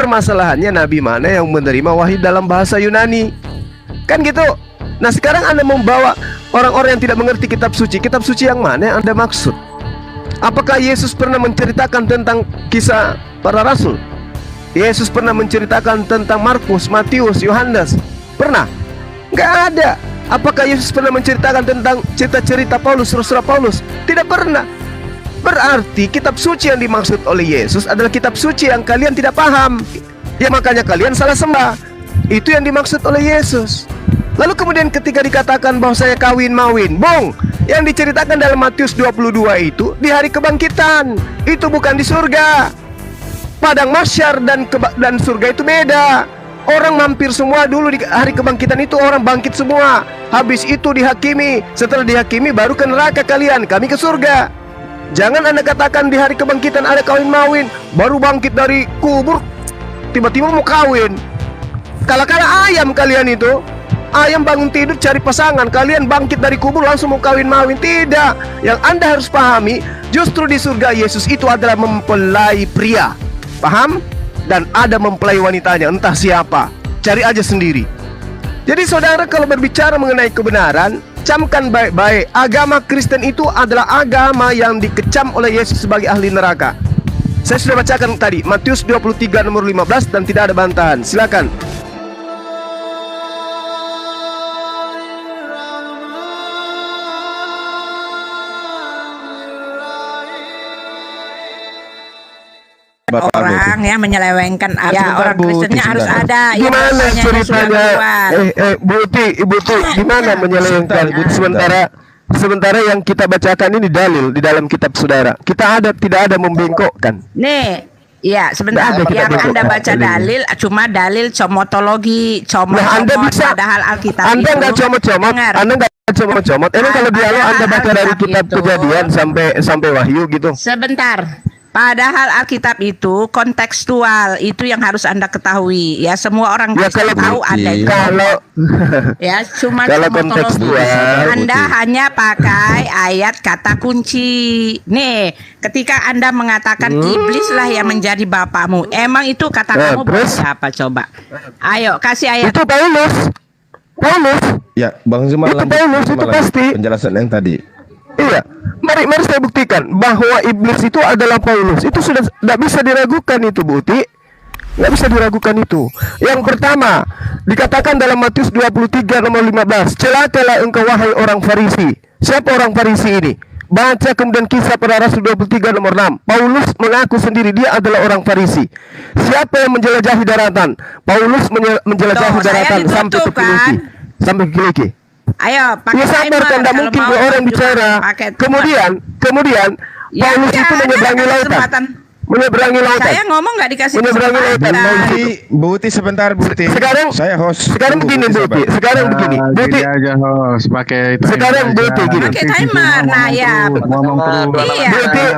permasalahannya nabi mana yang menerima wahyu dalam bahasa Yunani. Kan gitu. Nah sekarang Anda membawa orang-orang yang tidak mengerti kitab suci yang mana yang Anda maksud? Apakah Yesus pernah menceritakan tentang kisah para rasul? Yesus pernah menceritakan tentang Markus, Matius, Yohanes? Pernah? Nggak ada. Apakah Yesus pernah menceritakan tentang cerita-cerita Paulus, Rasul Paulus? Tidak pernah. Berarti kitab suci yang dimaksud oleh Yesus adalah kitab suci yang kalian tidak paham. Ya makanya kalian salah sembah. Itu yang dimaksud oleh Yesus. Lalu kemudian ketika dikatakan bahwa saya kawin mawin, yang diceritakan dalam Matius 22 itu di hari kebangkitan. Itu bukan di surga. Padang mahsyar dan surga itu beda. Orang mampir semua dulu di hari kebangkitan itu, orang bangkit semua. Habis itu dihakimi. Setelah dihakimi baru ke neraka kalian, kami ke surga. Jangan Anda katakan di hari kebangkitan ada kawin mawin, baru bangkit dari kubur tiba-tiba mau kawin. Kala-kala ayam kalian itu. Ayam bangun tidur cari pasangan, kalian bangkit dari kubur langsung mau kawin mawin. Tidak. Yang Anda harus pahami, justru di surga Yesus itu adalah mempelai pria. Paham? Dan ada mempelai wanitanya, entah siapa. Cari aja sendiri. Jadi saudara, kalau berbicara mengenai kebenaran, camkan baik-baik. Agama Kristen itu adalah agama yang dikecam oleh Yesus sebagai ahli neraka. Saya sudah bacakan tadi Matius 23 nomor 15 dan tidak ada bantahan. Silakan. Orang yang menyelewengkan orang Kristennya harus ada. Gimana ceritanya? Ibu Ti, gimana menyelewengkan? Sementara yang kita bacakan ini dalil di dalam kitab saudara. Tidak ada membengkokkan. Nih, ya sebentar. Yang Anda baca dalil cuma dalil comotologi, padahal Alkitab Anda nggak comot-comot. Emang kalau dialog Anda baca dari kitab Kejadian sampai Wahyu gitu. Sebentar. Padahal Alkitab itu kontekstual, itu yang harus Anda ketahui. Ya semua orang bisa tahu Anda itu. Ya cuma kontekstual. Anda hanya pakai ayat kata kunci. Nih, ketika Anda mengatakan iblis lah yang menjadi bapakmu, emang itu kata kamu buat siapa coba? Ayo kasih ayat. Itu Paulus. Ya, Bang Zuma itu pasti penjelasan yang tadi. Iya, mari saya buktikan bahwa iblis itu adalah Paulus. Itu sudah tidak bisa diragukan itu, Bu Uti. Tidak bisa diragukan itu. Yang pertama, dikatakan dalam Matius 23 nomor 15, celakalah engkau wahai orang Farisi. Siapa orang Farisi ini? Baca kemudian Kisah Para Rasul 23 nomor 6. Paulus mengaku sendiri dia adalah orang Farisi. Siapa yang menjelajahi daratan? Paulus menjelajahi daratan sampai ke Filipi. Ayo, pakai sabar, tidak mungkin orang bicara. Kemudian Paulus itu menyeberangi lautan. Saya ngomong nggak dikasih menyeberangi lautan. Buti sebentar, Buti. Saya host. Sekarang begini, Buti. Buti aja host pakai timer. Sekarang Buti gini. Pakai timer. Nah ya. Ngomong terus. Iya.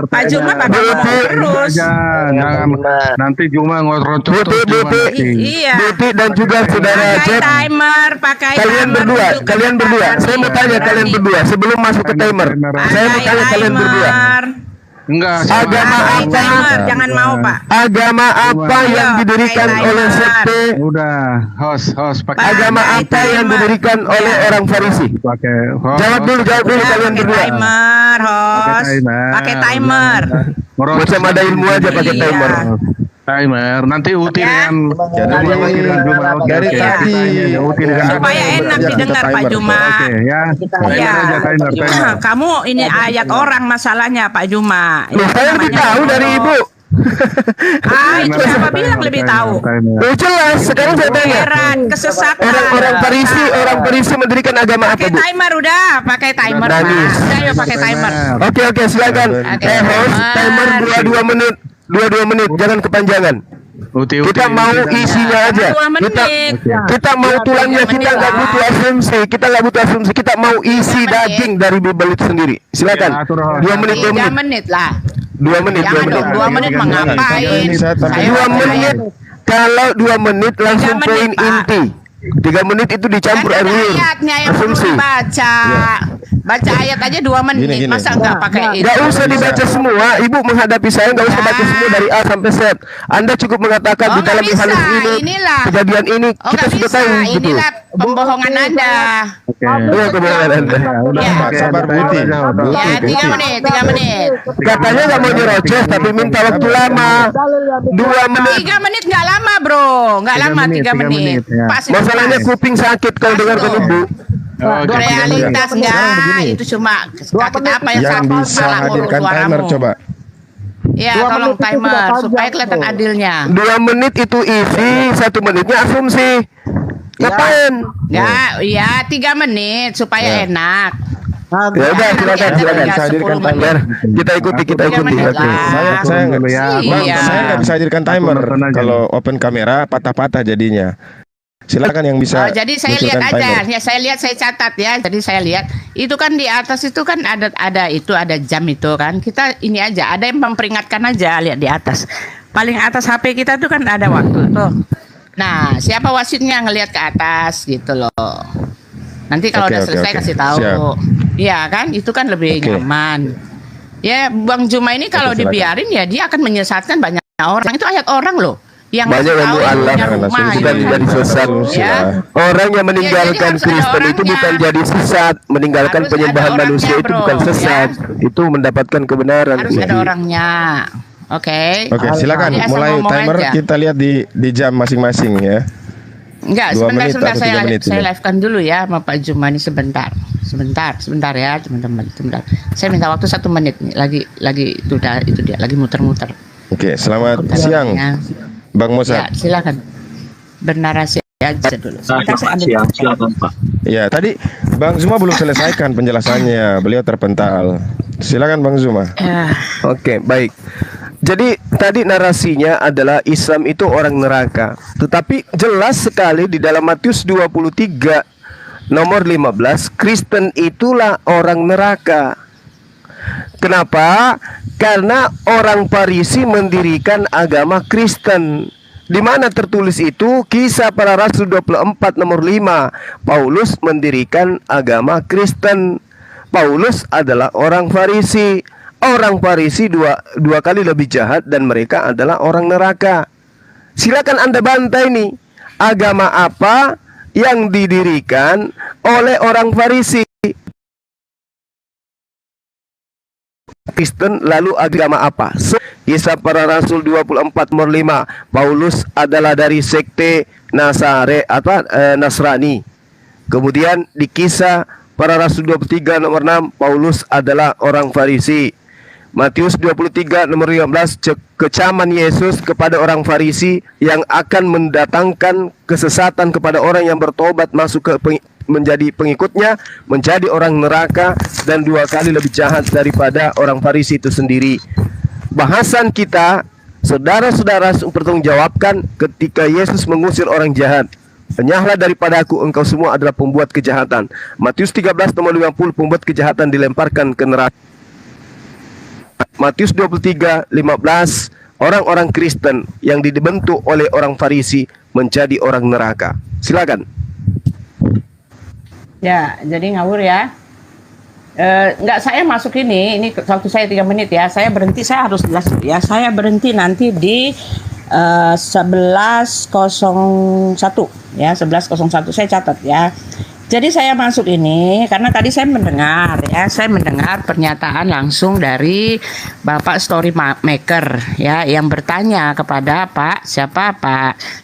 Pak Juma pakai ngomong terus. Jangan nanti Juma ngotot. Iya. Buti dan juga saudara Cep. Pakai Kalian berdua. Saya mau tanya kalian berdua sebelum masuk ke timer. Saya mau tanya kalian berdua. Enggak, agama apa? Jangan mau, Pak. Agama apa yang didirikan oleh sekte? Udah, host pakai. Agama apa yang didirikan oleh orang Farisi? Pakai host. Jawab dulu kalian berdua. Timer, host. Pakai timer. Macam ada ilmu aja pakai timer. Timer. Nanti Uti dengan dari tadi supaya enak didengar Pak Juma. Oke, ya. Iya. Kamu ini ayat orang masalahnya Pak Juma. Saya lebih tahu dari Ibu. Itu siapa bilang lebih tahu? Jelas. Sekarang saya tanya. Kesesatan. Orang Farisi mendirikan agama apa, Bu? Pakai timer udah, pakai timer. Ayo pakai timer. Oke, silakan. Host, timer 22 menit. 22 menit, jangan kepanjangan. Kita mau isinya aja. Kita mau tulangnya, kita nggak butuh asumsi. Kita mau isi daging dari Bible itu sendiri. Silakan. 2 menit. 3 menit lah. 2 menit. 2 menit mengapain? 2 menit. Kalau 2 menit langsung poin inti. 3 menit itu dicampur air liur. Ayatnya yang asumsi. baca. Baca ayat aja 2 menit. Gini. Masa nggak pakai itu? Nggak usah dibaca semua. Ibu menghadapi saya nggak usah Ya. baca semua dari A sampai Z. Anda cukup mengatakan di nggak dalam bisa. Yohanes ini, Inilah. kejadian ini Oh, kita nggak sudah bisa. tahu gitu. Inilah pembohongan Anda. Oke. Iya, kebenaran Anda. Ya, udah. Ya. Oke, Sabar, udah, Buti. udah, udah. Buti. Ya, 3 menit, 3 menit. Katanya nggak mau nyerocos tapi minta waktu lama. 2 menit. 3 menit nggak lama, Bro. Nggak 3 lama, menit, 3 3 menit. menit, ya. Pasti Masalahnya pas. kuping sakit kalau dengarkan Tuh. Ibu. Oke, Realitas Sekarang enggak, begini. itu cuma sakit apa yang Yang sakit bisa kepala mulu hadirkan timer suaramu. coba. Ya, tolong timer supaya kelihatan adilnya. 2 menit itu isi, 1 menitnya asumsi. Ngapain? Ya, 3 menit supaya enak. Ya udah, silakan, Nanti silakan. ada Bisa hadirkan 10 timer. menit. Kita ikuti, kita 3 ikuti. menit Oke. lah. Saya nggak dulu ya. Bang, Iya. saya nggak bisa hadirkan timer. Aku nonton aja. Kalau open kamera patah-patah jadinya. Silakan yang bisa. Oh, jadi saya lihat munculkan aja, timer. ya saya lihat, saya catat ya. Jadi saya lihat itu kan di atas itu kan ada jam itu kan. Kita ini aja, ada yang memperingatkan aja, lihat di atas. Paling atas HP kita tuh kan ada waktu tuh. Nah, siapa wasitnya ngelihat ke atas gitu loh. Nanti kalau Oke, udah oke, selesai oke. kasih tahu. Siap. Iya kan, itu kan lebih Oke. nyaman. Ya, Bang Juma ini kalau Oke, silakan. dibiarin ya dia akan menyesatkan banyak orang. Itu ayat orang loh. Yang Banyak ngasih yang tahu mu'alaf, punya rumah, langsung bukan gitu. jadi sesat. Ya. Orang yang meninggalkan Ya, jadi harus ada Kristen itu orangnya. bukan jadi sesat, meninggalkan Harus penyembahan ada manusia orangnya, itu bro, bukan sesat. Itu mendapatkan kebenaran. Harus ada Jadi, orangnya. Oke. Oke, silakan Jadi asal mulai ngomong timer aja. kita lihat di jam masing-masing ya. Enggak, 2 menit sebentar atau saya 3 menit saya ini. live-kan dulu ya sama Pak Juma ini sebentar ya teman-teman, sebentar. Saya minta waktu 1 menit nih, lagi itu dia lagi muter-muter. Oke, selamat Muter-muter. siang Ya. Bang Ya, Mosa. silakan. Bernarasi aja dulu. Sebentar saya ambil. Silakan Pak. Ya, tadi Bang Zuma belum selesaikan penjelasannya. Beliau terpental. Silakan Bang Zuma. Ya. Oke, baik. Jadi tadi narasinya adalah Islam itu orang neraka. Tetapi jelas sekali di dalam Matius 23 nomor 15, Kristen itulah orang neraka. Kenapa? Karena orang Farisi mendirikan agama Kristen. Di mana tertulis itu? Kisah Para Rasul 24 nomor 5. Paulus mendirikan agama Kristen. Paulus adalah orang Farisi. Orang Farisi dua kali lebih jahat dan mereka adalah orang neraka. Silakan Anda bantai nih. Agama apa yang didirikan oleh orang Farisi? Kristen, lalu agama apa? Kisah Para Rasul 24 nomor 5. Paulus adalah dari sekte Nasrani. Kemudian di Kisah Para Rasul 23 nomor 6, Paulus adalah orang Farisi. Matius 23 nomor 15, kecaman Yesus kepada orang Farisi yang akan mendatangkan kesesatan kepada orang yang bertobat masuk ke menjadi pengikutnya, menjadi orang neraka dan 2 kali lebih jahat daripada orang Farisi itu sendiri. Bahasan kita, saudara-saudara, pertanggungjawabkan ketika Yesus mengusir orang jahat. Enyahlah daripada aku, engkau semua adalah pembuat kejahatan. Matius 13 nomor 50, pembuat kejahatan dilemparkan ke neraka. Matius 23 15, orang-orang Kristen yang dibentuk oleh orang Farisi menjadi orang neraka. Silakan. Ya, jadi ngawur ya. Enggak, saya masuk ini waktu saya 3 menit ya. Saya berhenti, saya harus jelas ya. Saya berhenti nanti di 11.01 ya, 11.01 saya catat ya. Jadi saya masuk ini karena tadi saya mendengar pernyataan langsung dari Bapak Story Maker ya, yang bertanya kepada Pak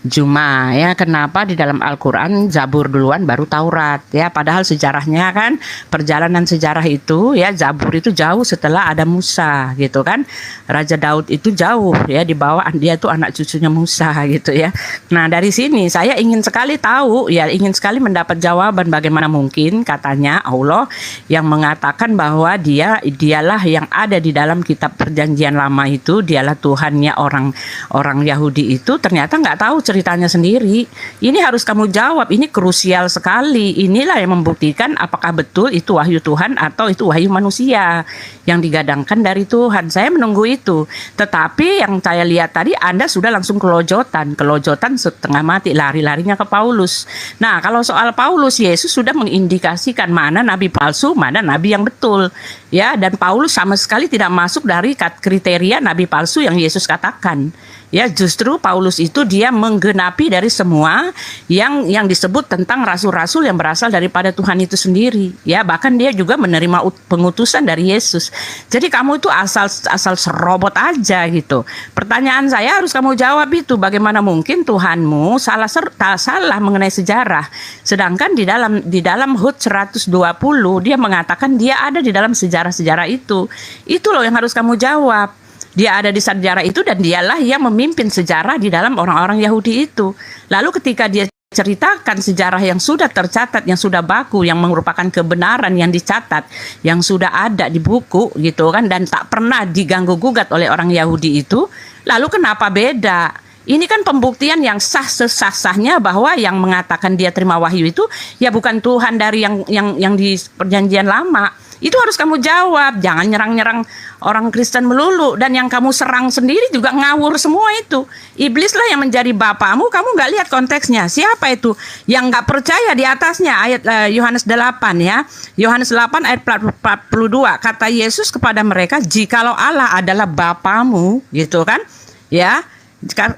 Juma ya, kenapa di dalam Al-Qur'an Zabur duluan baru Taurat ya, padahal sejarahnya kan, perjalanan sejarah itu ya, Zabur itu jauh setelah ada Musa gitu kan. Raja Daud itu jauh ya, di bawah dia tuh anak cucunya Musa gitu ya. Nah, dari sini saya ingin sekali tahu ya, ingin sekali mendapat jawaban bagaimana mungkin katanya Allah yang mengatakan bahwa dialah yang ada di dalam kitab perjanjian lama itu, dialah Tuhannya orang Yahudi itu, ternyata nggak tahu ceritanya sendiri. Ini harus kamu jawab, ini krusial sekali. Inilah yang membuktikan apakah betul itu wahyu Tuhan atau itu wahyu manusia yang digadangkan dari Tuhan. Saya menunggu itu. Tetapi yang saya lihat tadi, Anda sudah langsung kelojotan setengah mati, lari-larinya ke Paulus. Nah, kalau soal Paulus, Yesus Yesus sudah mengindikasikan mana nabi palsu, mana nabi yang betul. Ya, dan Paulus sama sekali tidak masuk dari kriteria nabi palsu yang Yesus katakan. Ya, justru Paulus itu dia menggenapi dari semua yang disebut tentang rasul-rasul yang berasal daripada Tuhan itu sendiri. Ya, bahkan dia juga menerima pengutusan dari Yesus. Jadi kamu itu asal serobot aja gitu. Pertanyaan saya harus kamu jawab itu, bagaimana mungkin Tuhanmu salah mengenai sejarah. Sedangkan di dalam Hud 120 dia mengatakan dia ada di dalam sejarah-sejarah itu. Itu loh yang harus kamu jawab. Dia ada di sejarah itu dan dialah yang memimpin sejarah di dalam orang-orang Yahudi itu. Lalu ketika dia ceritakan sejarah yang sudah tercatat, yang sudah baku, yang merupakan kebenaran yang dicatat, yang sudah ada di buku gitu kan, dan tak pernah diganggu-gugat oleh orang Yahudi itu, lalu kenapa beda? Ini kan pembuktian yang sah-sesah-sahnya bahwa yang mengatakan dia terima wahyu itu ya bukan Tuhan dari yang di perjanjian lama. Itu harus kamu jawab, jangan nyerang-nyerang orang Kristen melulu. Dan yang kamu serang sendiri juga ngawur semua itu. Iblislah yang menjadi bapamu, kamu gak lihat konteksnya. Siapa itu? Yang gak percaya di atasnya, ayat Yohanes 8 ya. Yohanes 8 ayat 42, kata Yesus kepada mereka, jikalau Allah adalah bapamu, gitu kan. Ya,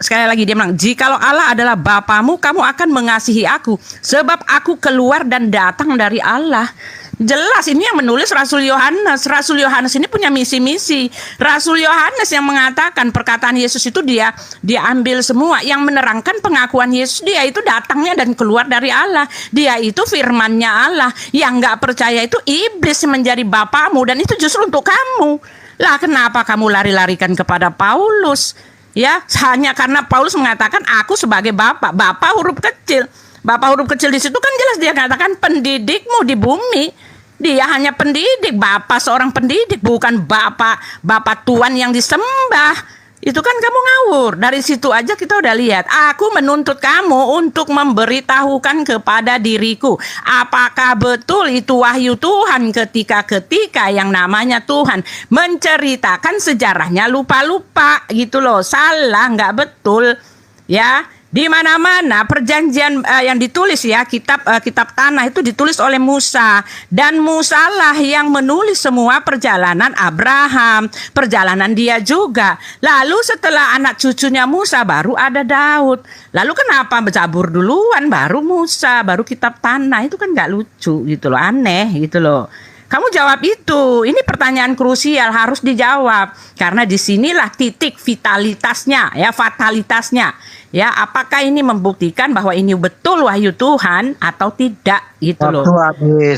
sekali lagi dia bilang, jikalau Allah adalah bapamu, kamu akan mengasihi aku. Sebab aku keluar dan datang dari Allah. Jelas ini yang menulis Rasul Yohanes. Rasul Yohanes ini punya misi-misi. Rasul Yohanes yang mengatakan perkataan Yesus itu dia ambil semua. Yang menerangkan pengakuan Yesus, dia itu datangnya dan keluar dari Allah. Dia itu firman-Nya Allah. Yang gak percaya itu iblis menjadi bapamu, dan itu justru untuk kamu. Lah kenapa kamu lari-larikan kepada Paulus? Ya, hanya karena Paulus mengatakan aku sebagai bapak huruf kecil. Bapak huruf kecil di situ kan jelas dia katakan pendidikmu di bumi. Dia hanya pendidik, bapak seorang pendidik, bukan bapak tuan yang disembah. Itu kan kamu ngawur. Dari situ aja kita udah lihat. Aku menuntut kamu untuk memberitahukan kepada diriku, apakah betul itu wahyu Tuhan ketika yang namanya Tuhan menceritakan sejarahnya lupa-lupa gitu loh. Salah, nggak betul. Ya. Di mana-mana perjanjian yang ditulis ya, kitab tanah itu ditulis oleh Musa, dan Musalah yang menulis semua perjalanan Abraham, perjalanan dia juga. Lalu setelah anak cucunya Musa baru ada Daud. Lalu kenapa Zabur duluan baru Musa, baru kitab tanah? Itu kan nggak lucu gitu loh, aneh gitu loh. Kamu jawab itu. Ini pertanyaan krusial, harus dijawab. Karena disinilah titik vitalitasnya, ya, fatalitasnya. Ya, apakah ini membuktikan bahwa ini betul wahyu Tuhan atau tidak gitu loh. Waktu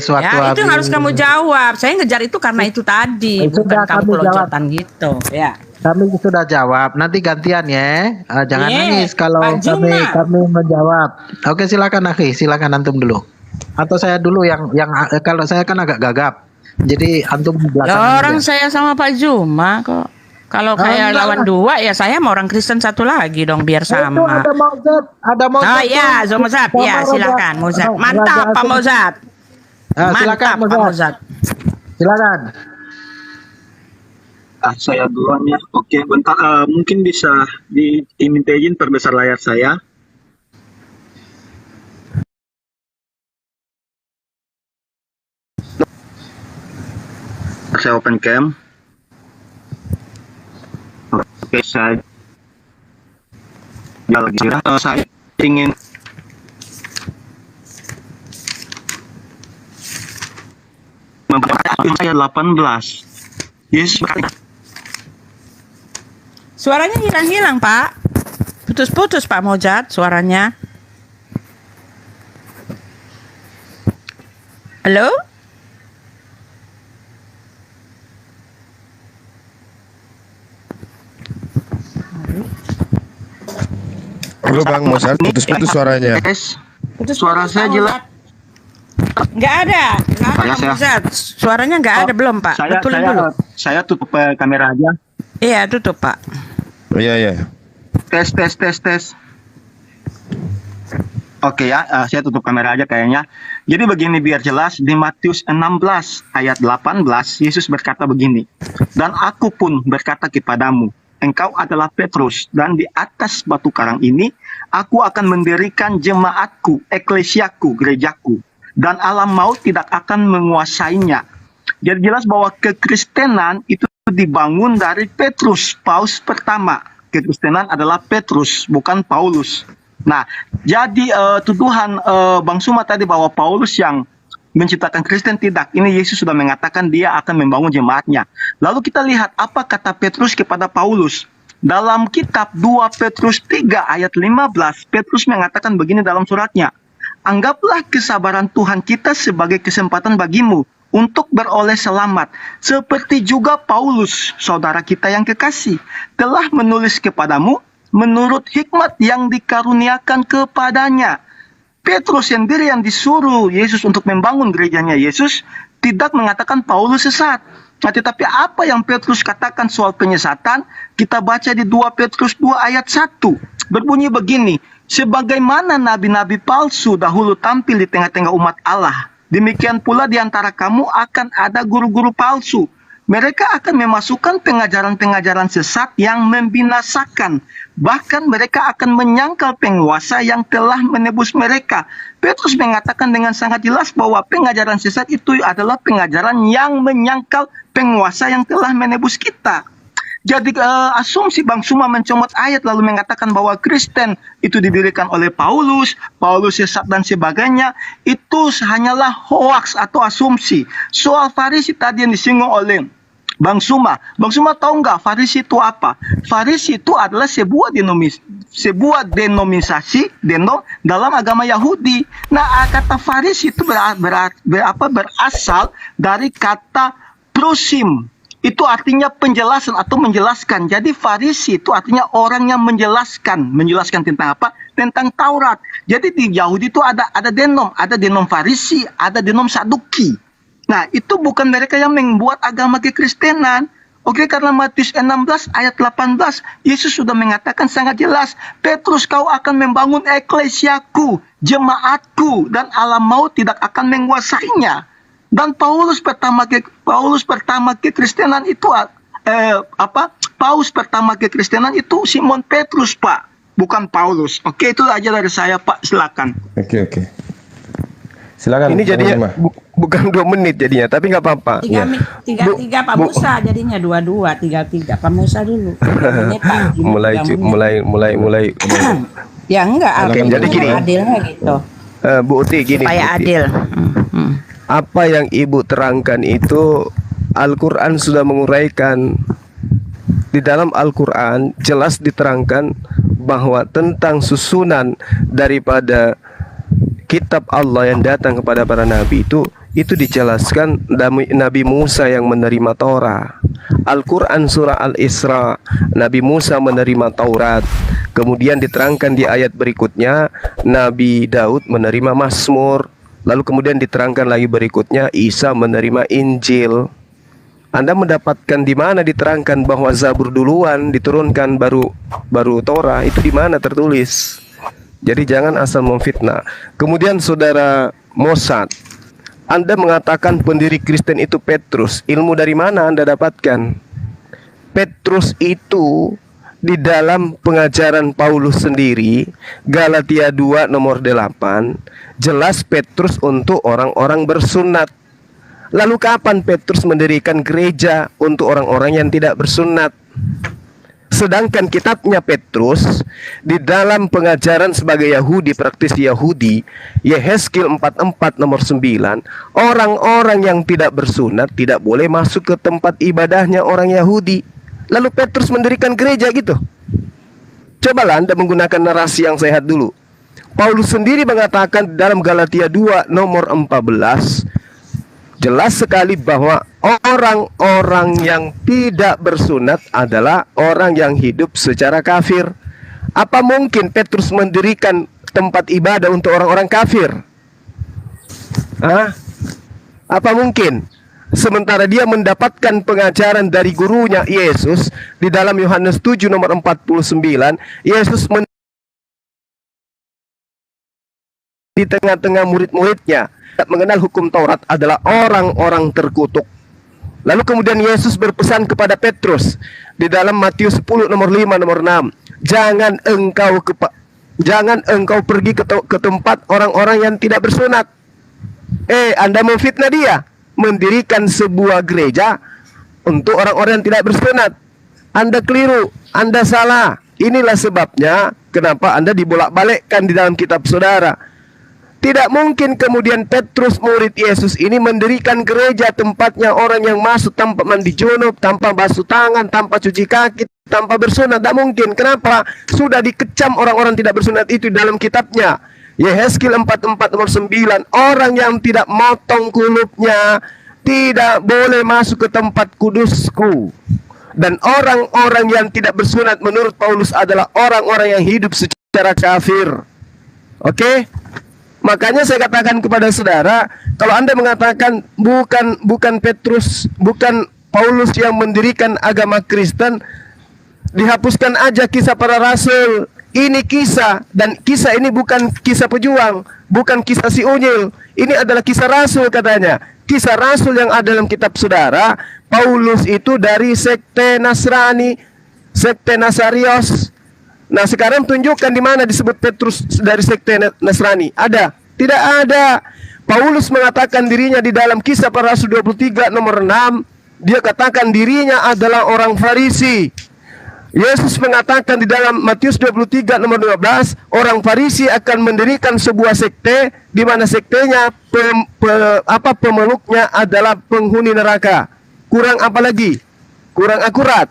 itu harus kamu jawab. Saya ngejar itu karena itu tadi, bukan kamu peloncotan gitu. Ya. Kami sudah jawab. Nanti gantian ya. Jangan nangis kalau kami menjawab. Oke, silakan Akhi, silakan antum dulu. Atau saya dulu yang kalau saya kan agak gagap. Jadi antum belakang. Orang saya sama Pak Juma kok. Kalau kayak lawan dua ya saya mau orang Kristen satu lagi dong biar sama. Itu ada Mozat. Oh iya, Mozat. Ya, silakan Mozat. Mantap Pak Mozat. Silakan Pak Mozat. Silakan. Saya duluan ya. Oke, bentar. Mungkin bisa diminta izin perbesar layar saya. Saya open cam. Oke, saya ingin memperhatikan ayat 18. Yesus berkata, suaranya hilang-hilang Pak. Putus-putus Pak Mozat suaranya. Halo? Halo Bang Mozart, putus-putus suaranya. Suara saya jelas. Nggak ada Pak Mozart. Suaranya nggak ada belum Pak. Betulin dulu. Saya tutup kamera aja. Iya, tutup Pak. Iya. Tes. Oke ya, saya tutup kamera aja kayaknya. Jadi begini biar jelas, di Matius 16 ayat 18 Yesus berkata begini, dan aku pun berkata kepadamu, engkau adalah Petrus, dan di atas batu karang ini aku akan mendirikan jemaatku, eklesiaku, gerejaku, dan alam maut tidak akan menguasainya. Jadi jelas bahwa kekristenan itu dibangun dari Petrus, paus pertama. Kekristenan adalah Petrus, bukan Paulus. Nah, jadi tuduhan Bang Suma tadi bahwa Paulus yang menciptakan Kristen, tidak. Ini Yesus sudah mengatakan dia akan membangun jemaatnya. Lalu kita lihat apa kata Petrus kepada Paulus. Dalam kitab 2 Petrus 3 ayat 15, Petrus mengatakan begini dalam suratnya. Anggaplah kesabaran Tuhan kita sebagai kesempatan bagimu untuk beroleh selamat. Seperti juga Paulus, saudara kita yang kekasih, telah menulis kepadamu menurut hikmat yang dikaruniakan kepadanya. Petrus sendiri yang disuruh Yesus untuk membangun gerejanya Yesus tidak mengatakan Paulus sesat. Nah, tetapi apa yang Petrus katakan soal penyesatan, kita baca di 2 Petrus 2 ayat 1. Berbunyi begini, sebagaimana nabi-nabi palsu dahulu tampil di tengah-tengah umat Allah, demikian pula di antara kamu akan ada guru-guru palsu. Mereka akan memasukkan pengajaran-pengajaran sesat yang membinasakan. Bahkan mereka akan menyangkal penguasa yang telah menebus mereka. Petrus mengatakan dengan sangat jelas bahwa pengajaran sesat itu adalah pengajaran yang menyangkal penguasa yang telah menebus kita. Jadi asumsi Bang Suma mencomot ayat lalu mengatakan bahwa Kristen itu didirikan oleh Paulus, Paulus sesat dan sebagainya, itu hanyalah hoaks atau asumsi. Soal Farisi tadi yang disinggung oleh Bang Suma tahu nggak Farisi itu apa? Farisi itu adalah sebuah denominasi dalam agama Yahudi. Nah, kata Farisi itu berasal dari kata prosim. Itu artinya penjelasan atau menjelaskan. Jadi Farisi itu artinya orang yang menjelaskan tentang apa? Tentang Taurat. Jadi di Yahudi itu ada denom Farisi, ada denom Saduki. Nah, itu bukan mereka yang membuat agama kekristenan. Oke, karena Matius 16 ayat 18, Yesus sudah mengatakan sangat jelas, Petrus, kau akan membangun eklesiaku, jemaatku, dan alam maut tidak akan menguasainya. Dan Paulus pertama kekristenan itu Paus pertama kekristenan itu Simon Petrus, Pak, bukan Paulus. Oke, itu aja dari saya, Pak. Silakan. Oke. Silakan. Ini jadinya bukan 2 menit jadinya, tapi nggak apa-apa. 3 Pak Musa jadinya 2 3 Pak Musa dulu. mulai. Ya enggak, jadi gini. Adilnya gitu. Bu Uti gini. Supaya adil. Apa yang Ibu terangkan itu Al-Quran sudah menguraikan. Di dalam Al-Quran jelas diterangkan bahwa tentang susunan daripada kitab Allah yang datang kepada para nabi itu dijelaskan Nabi Musa yang menerima Taurat. Al-Quran surah Al-Isra, Nabi Musa menerima Taurat. Kemudian diterangkan di ayat berikutnya Nabi Daud menerima Mazmur. Lalu kemudian diterangkan lagi berikutnya Isa menerima Injil. Anda mendapatkan di mana diterangkan bahwa Zabur duluan diturunkan baru Torah, itu di mana tertulis? Jadi jangan asal memfitnah. Kemudian saudara Mossad, Anda mengatakan pendiri Kristen itu Petrus. Ilmu dari mana Anda dapatkan? Petrus itu di dalam pengajaran Paulus sendiri, Galatia 2 nomor 8, jelas Petrus untuk orang-orang bersunat. Lalu kapan Petrus mendirikan gereja untuk orang-orang yang tidak bersunat? Sedangkan kitabnya Petrus di dalam pengajaran sebagai Yahudi, praktisi Yahudi, Yehezkiel 44 nomor 9, orang-orang yang tidak bersunat tidak boleh masuk ke tempat ibadahnya orang Yahudi. Lalu Petrus mendirikan gereja gitu. Cobalah Anda menggunakan narasi yang sehat dulu. Paulus sendiri mengatakan dalam Galatia 2 nomor 14, jelas sekali bahwa orang-orang yang tidak bersunat adalah orang yang hidup secara kafir. Apa mungkin Petrus mendirikan tempat ibadah untuk orang-orang kafir? Apa mungkin? Sementara dia mendapatkan pengajaran dari gurunya Yesus di dalam Yohanes 7 nomor 49, Yesus di tengah-tengah murid-muridnya mengenal hukum Taurat adalah orang-orang terkutuk. Lalu kemudian Yesus berpesan kepada Petrus di dalam Matius 10 nomor 5 nomor 6, jangan engkau pergi ke tempat orang-orang yang tidak bersunat. Anda memfitnah dia, mendirikan sebuah gereja untuk orang-orang yang tidak bersunat. Anda keliru, Anda salah. Inilah sebabnya kenapa Anda dibolak-balikkan di dalam kitab saudara. Tidak mungkin kemudian Petrus murid Yesus ini mendirikan gereja tempatnya orang yang masuk tanpa mandi junub, tanpa basuh tangan, tanpa cuci kaki, tanpa bersunat. Tidak mungkin. Kenapa? Sudah dikecam orang-orang tidak bersunat itu dalam kitabnya. Yehezkiel 44 nomor 9. Orang yang tidak motong kulupnya tidak boleh masuk ke tempat kudusku. Dan orang-orang yang tidak bersunat menurut Paulus adalah orang-orang yang hidup secara kafir. Oke? Makanya saya katakan kepada saudara, kalau Anda mengatakan bukan Petrus, bukan Paulus yang mendirikan agama Kristen, dihapuskan aja kisah para rasul. Ini kisah, dan kisah ini bukan kisah pejuang, bukan kisah si unyil. Ini adalah kisah rasul katanya. Kisah rasul yang ada dalam kitab saudara. Paulus itu dari sekte Nasrani, sekte Nasarios. Nah, sekarang tunjukkan di mana disebut Petrus dari sekte Nasrani. Ada? Tidak ada. Paulus mengatakan dirinya di dalam Kisah Para Rasul 23 nomor 6. Dia katakan dirinya adalah orang Farisi. Yesus mengatakan di dalam Matius 23 nomor 12, orang Farisi akan mendirikan sebuah sekte di mana sektenya pemeluknya adalah penghuni neraka. Kurang apa lagi? Kurang akurat.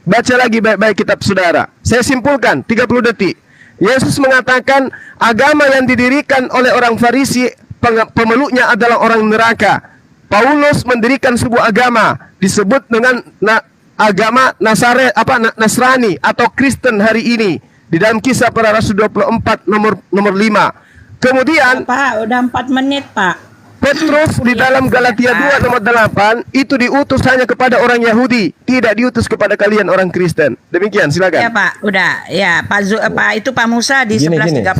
Baca lagi baik-baik kitab saudara. Saya simpulkan 30 detik. Yesus mengatakan agama yang didirikan oleh orang Farisi, pemeluknya adalah orang neraka. Paulus mendirikan sebuah agama disebut dengan agama Nasrani atau Kristen hari ini di dalam Kisah Para Rasul 24 nomor 5. Kemudian Pak, udah 4 menit, Pak. Petrus di dalam Galatia 2 nomor 8 itu diutus hanya kepada orang Yahudi, tidak diutus kepada kalian orang Kristen. Demikian, silakan. Ya, Pak, udah. Ya, Pak itu Pak Musa di 11:30.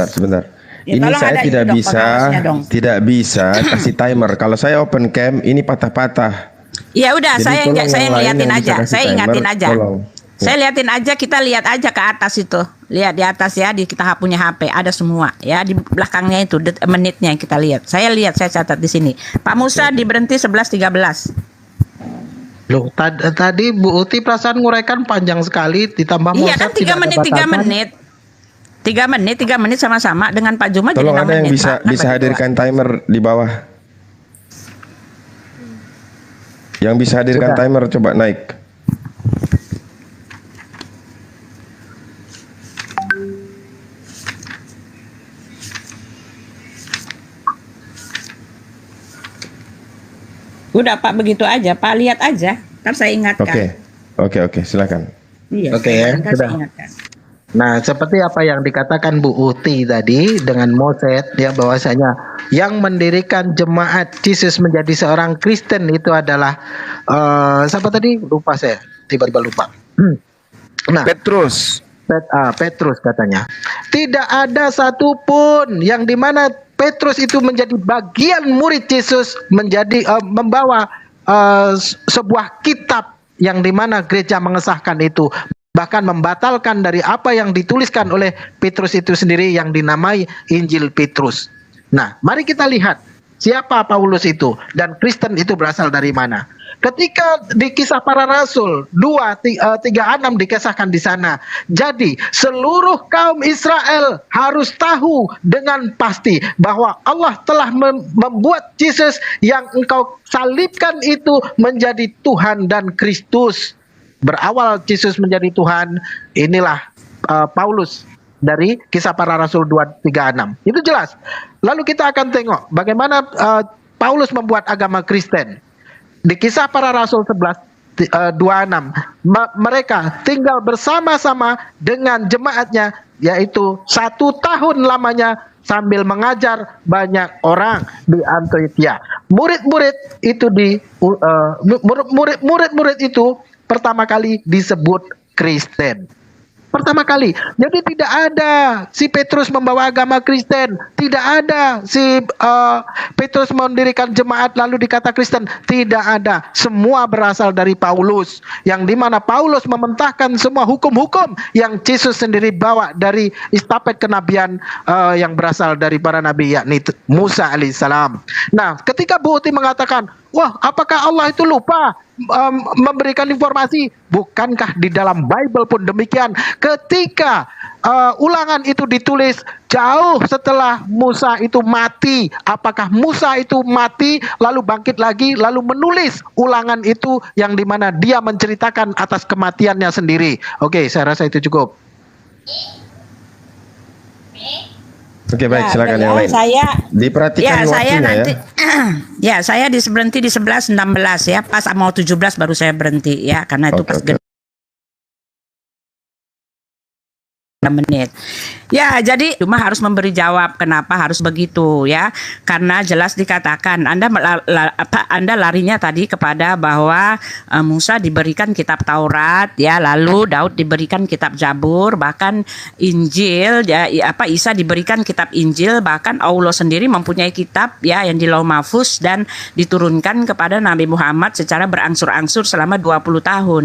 Sebentar. Ya, Ini tolong saya ada tidak ini dong, bisa pengawasnya dong. kasih timer. Kalau saya open cam ini patah-patah. Ya udah, Jadi saya tolong yang ngeliatin lain yang aja. bisa kasih Saya timer, ingatin aja. tolong. Saya liatin aja, kita lihat aja ke atas itu. Lihat di atas ya, di kita punya HP ada semua ya, di belakangnya itu menitnya yang kita lihat. Saya catat di sini. Pak Musa diberhenti 11:13. Loh, tadi Bu Uti perasaan nguraikan panjang sekali, ditambah Iya kan 3 menit 3 menit sama-sama dengan Pak Juma. Tolong jadi 6 ada yang menit, bisa Pak. Kan berdua. hadirkan timer di bawah. Yang bisa hadirkan timer coba naik. Udah Pak, begitu aja Pak, lihat aja. Ntar saya ingatkan. Oke, silakan. Iya, Oke, ya, ntar saya sudah. ingatkan. Nah, seperti apa yang dikatakan Bu Uti tadi dengan Moset, ya bahwasanya yang mendirikan jemaat Yesus menjadi seorang Kristen itu adalah siapa tadi? Lupa saya, tiba-tiba lupa. Nah, Petrus. Petrus katanya. Tidak ada satupun yang dimana Petrus itu menjadi bagian murid Yesus, menjadi membawa sebuah kitab yang dimana gereja mengesahkan itu, bahkan membatalkan dari apa yang dituliskan oleh Petrus itu sendiri yang dinamai Injil Petrus. Nah, mari kita lihat siapa Paulus itu dan Kristen itu berasal dari mana. Ketika di Kisah Para Rasul 2:36 dikisahkan di sana. Jadi seluruh kaum Israel harus tahu dengan pasti bahwa Allah telah membuat Yesus yang engkau salibkan itu menjadi Tuhan dan Kristus. Berawal Yesus menjadi Tuhan, inilah Paulus dari Kisah Para Rasul 2:36. Itu jelas. Lalu kita akan tengok bagaimana Paulus membuat agama Kristen. Di Kisah Para Rasul 11:26, mereka tinggal bersama-sama dengan jemaatnya, yaitu 1 tahun lamanya sambil mengajar banyak orang di Antioquia. Murid-murid itu pertama kali disebut Kristen. Pertama kali. Jadi tidak ada si Petrus membawa agama Kristen, tidak ada si Petrus mendirikan jemaat lalu dikata Kristen, tidak ada. Semua berasal dari Paulus, yang dimana Paulus mementahkan semua hukum-hukum yang Yesus sendiri bawa dari estafet kenabian yang berasal dari para nabi, yakni Musa alaihissalam. Nah, ketika Bu Uti mengatakan, wah, apakah Allah itu lupa memberikan informasi? Bukankah di dalam Bible pun demikian? Ketika ulangan itu ditulis jauh setelah Musa itu mati, apakah Musa itu mati lalu bangkit lagi lalu menulis ulangan itu yang dimana dia menceritakan atas kematiannya sendiri? Oke, saya rasa itu cukup. Oke, baik, Ya, silakan yang lain. saya Diperhatikan saya waktunya nanti ya. ya saya berhenti di 11.16 ya, pas mau 17 baru saya berhenti ya, karena itu Oke, pas oke. 6 menit. Ya, jadi cuma harus memberi jawab kenapa harus begitu ya. Karena jelas dikatakan Anda larinya tadi kepada bahwa Musa diberikan kitab Taurat ya, lalu Daud diberikan kitab Zabur, bahkan Injil ya, Isa diberikan kitab Injil, bahkan Allah sendiri mempunyai kitab ya yang di Lauh Mahfuz dan diturunkan kepada Nabi Muhammad secara berangsur-angsur selama 20 tahun.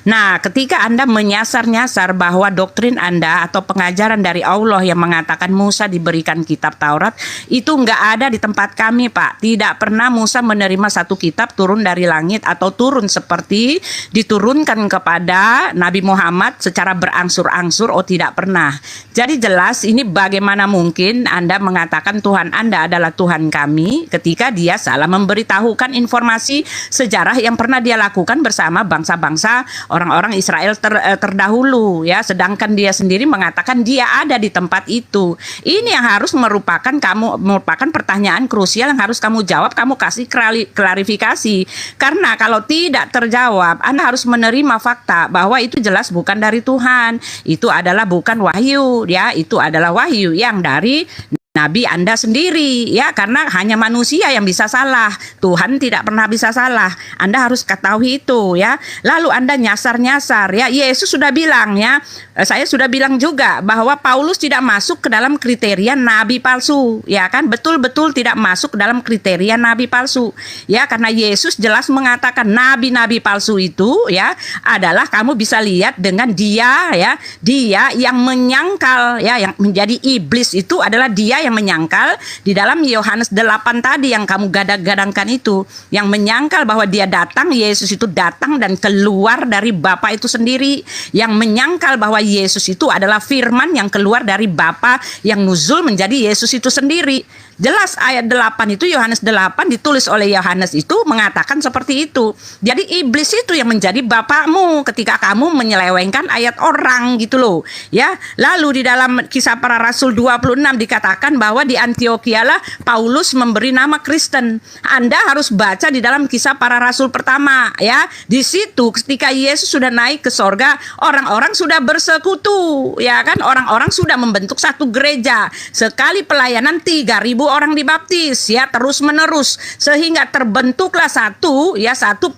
Nah, ketika Anda menyasar-nyasar bahwa doktrin Anda atau pengajaran dari Allah yang mengatakan Musa diberikan kitab Taurat, itu nggak ada di tempat kami, Pak. Tidak pernah Musa menerima satu kitab turun dari langit atau turun seperti diturunkan kepada Nabi Muhammad secara berangsur-angsur. Oh, tidak pernah. Jadi jelas ini bagaimana mungkin Anda mengatakan Tuhan Anda adalah Tuhan kami ketika dia salah memberitahukan informasi sejarah yang pernah dia lakukan bersama bangsa-bangsa orang-orang Israel terdahulu ya, sedangkan dia sendiri mengatakan dia ada di tempat itu. Ini yang harus merupakan pertanyaan krusial yang harus kamu jawab, kamu kasih klarifikasi. Karena kalau tidak terjawab, Anda harus menerima fakta bahwa itu jelas bukan dari Tuhan. Itu adalah bukan wahyu ya, itu adalah wahyu yang dari Nabi Anda sendiri ya, karena hanya manusia yang bisa salah, Tuhan tidak pernah bisa salah. Anda harus ketahui itu ya. Lalu Anda nyasar-nyasar ya, Yesus sudah bilang ya, saya sudah bilang juga bahwa Paulus tidak masuk ke dalam kriteria nabi palsu ya kan, betul-betul tidak masuk ke dalam kriteria nabi palsu ya, karena Yesus jelas mengatakan nabi-nabi palsu itu ya adalah, kamu bisa lihat dengan dia ya, dia yang menyangkal ya, yang menjadi iblis itu adalah dia yang menyangkal di dalam Yohanes 8 tadi yang kamu gadang-gadangkan itu, yang menyangkal bahwa dia datang, Yesus itu datang dan keluar dari Bapa itu sendiri, yang menyangkal bahwa Yesus itu adalah firman yang keluar dari Bapa yang nuzul menjadi Yesus itu sendiri. Jelas ayat 8 itu, Yohanes 8 ditulis oleh Yohanes itu mengatakan seperti itu. Jadi iblis itu yang menjadi bapakmu ketika kamu menyelewengkan ayat orang gitu loh ya. Lalu di dalam Kisah Para Rasul 26 dikatakan bahwa di Antiokhia lah Paulus memberi nama Kristen. Anda harus baca di dalam Kisah Para Rasul pertama ya. Di situ ketika Yesus sudah naik ke sorga, orang-orang sudah bersekutu ya kan, orang-orang sudah membentuk satu gereja. Sekali pelayanan 3.000 orang dibaptis ya, terus menerus, sehingga terbentuklah satu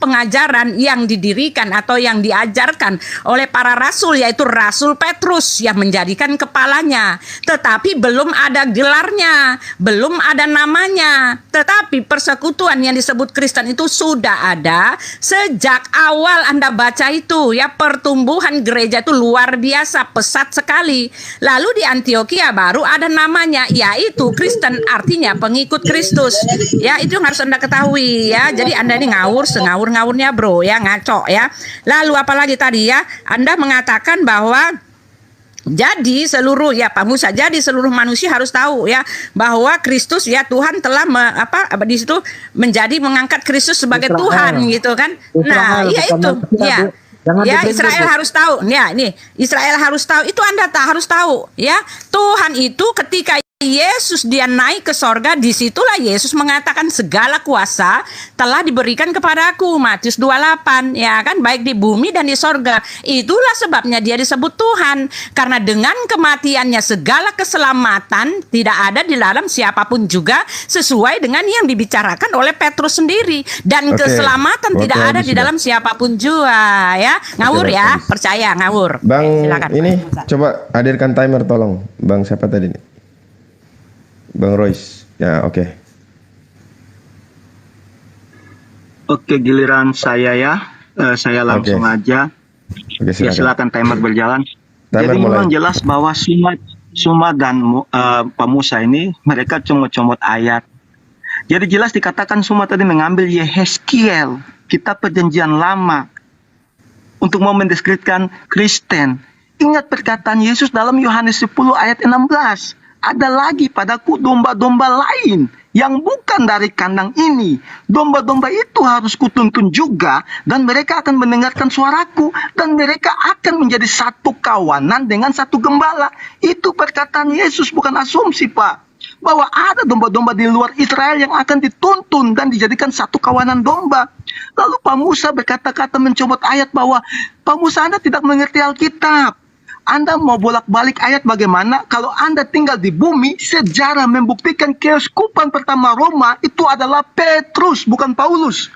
pengajaran yang didirikan atau yang diajarkan oleh para rasul, yaitu Rasul Petrus yang menjadikan kepalanya. Tetapi belum ada gelarnya, belum ada namanya, tetapi persekutuan yang disebut Kristen itu sudah ada sejak awal. Anda baca itu ya, pertumbuhan gereja itu luar biasa, pesat sekali. Lalu di Antiokhia baru ada namanya, yaitu Kristen, artinya pengikut Kristus ya. Itu yang harus Anda ketahui ya. Jadi Anda ini ngawur sengawur-ngawurnya bro ya, ngaco ya. Lalu apalagi tadi ya, Anda mengatakan bahwa jadi seluruh ya Pak Musa, jadi seluruh manusia harus tahu ya bahwa Kristus ya, Tuhan telah di situ menjadi mengangkat Kristus sebagai Israel. Tuhan gitu kan. Nah, ya itu ya. Ya, Israel harus tahu. Ya, ini Israel harus tahu. Itu Anda harus tahu ya. Tuhan itu ketika Yesus dia naik ke sorga, disitulah Yesus mengatakan segala kuasa telah diberikan kepadaku, Matius 28, ya kan, baik di bumi dan di sorga. Itulah sebabnya dia disebut Tuhan, karena dengan kematiannya segala keselamatan tidak ada di dalam siapapun juga, sesuai dengan yang dibicarakan oleh Petrus sendiri. Dan keselamatan tidak ada di dalam siapapun juga, ya. Ngawur ya, percaya ngawur. Bang, silakan. ini coba hadirkan timer tolong. Bang siapa tadi nih? Bang Royce. Ya, oke. Oke, giliran saya ya. Saya langsung aja. Oke, Ya, silakan timer berjalan. Timer Jadi mulai. memang jelas bahwa Suma dan Pak Musa ini mereka comot-comot ayat. Jadi jelas dikatakan Suma tadi mengambil Yehezkiel, kitab Perjanjian Lama, untuk mau mendeskripsikan Kristen. Ingat perkataan Yesus dalam Yohanes 10 ayat 16. Ada lagi padaku domba-domba lain yang bukan dari kandang ini. Domba-domba itu harus kutuntun juga, dan mereka akan mendengarkan suaraku, dan mereka akan menjadi satu kawanan dengan satu gembala. Itu perkataan Yesus, bukan asumsi, Pak. Bahwa ada domba-domba di luar Israel yang akan dituntun dan dijadikan satu kawanan domba. Lalu Pak Musa berkata-kata mencomot ayat bahwa, Pak Musa, Anda tidak mengerti Alkitab. Anda mau bolak-balik ayat bagaimana? Kalau Anda tinggal di bumi, sejarah membuktikan keuskupan pertama Roma itu adalah Petrus, bukan Paulus.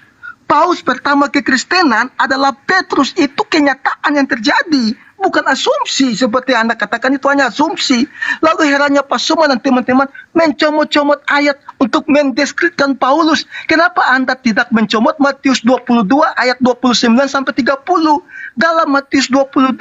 Paus pertama kekristenan adalah Petrus. Itu kenyataan yang terjadi, bukan asumsi seperti Anda katakan, itu hanya asumsi. Lalu herannya Pak Suma dan teman-teman mencomot-comot ayat untuk mendeskripsikan Paulus. Kenapa Anda tidak mencomot Matius 22 ayat 29 sampai 30? Dalam Matius 22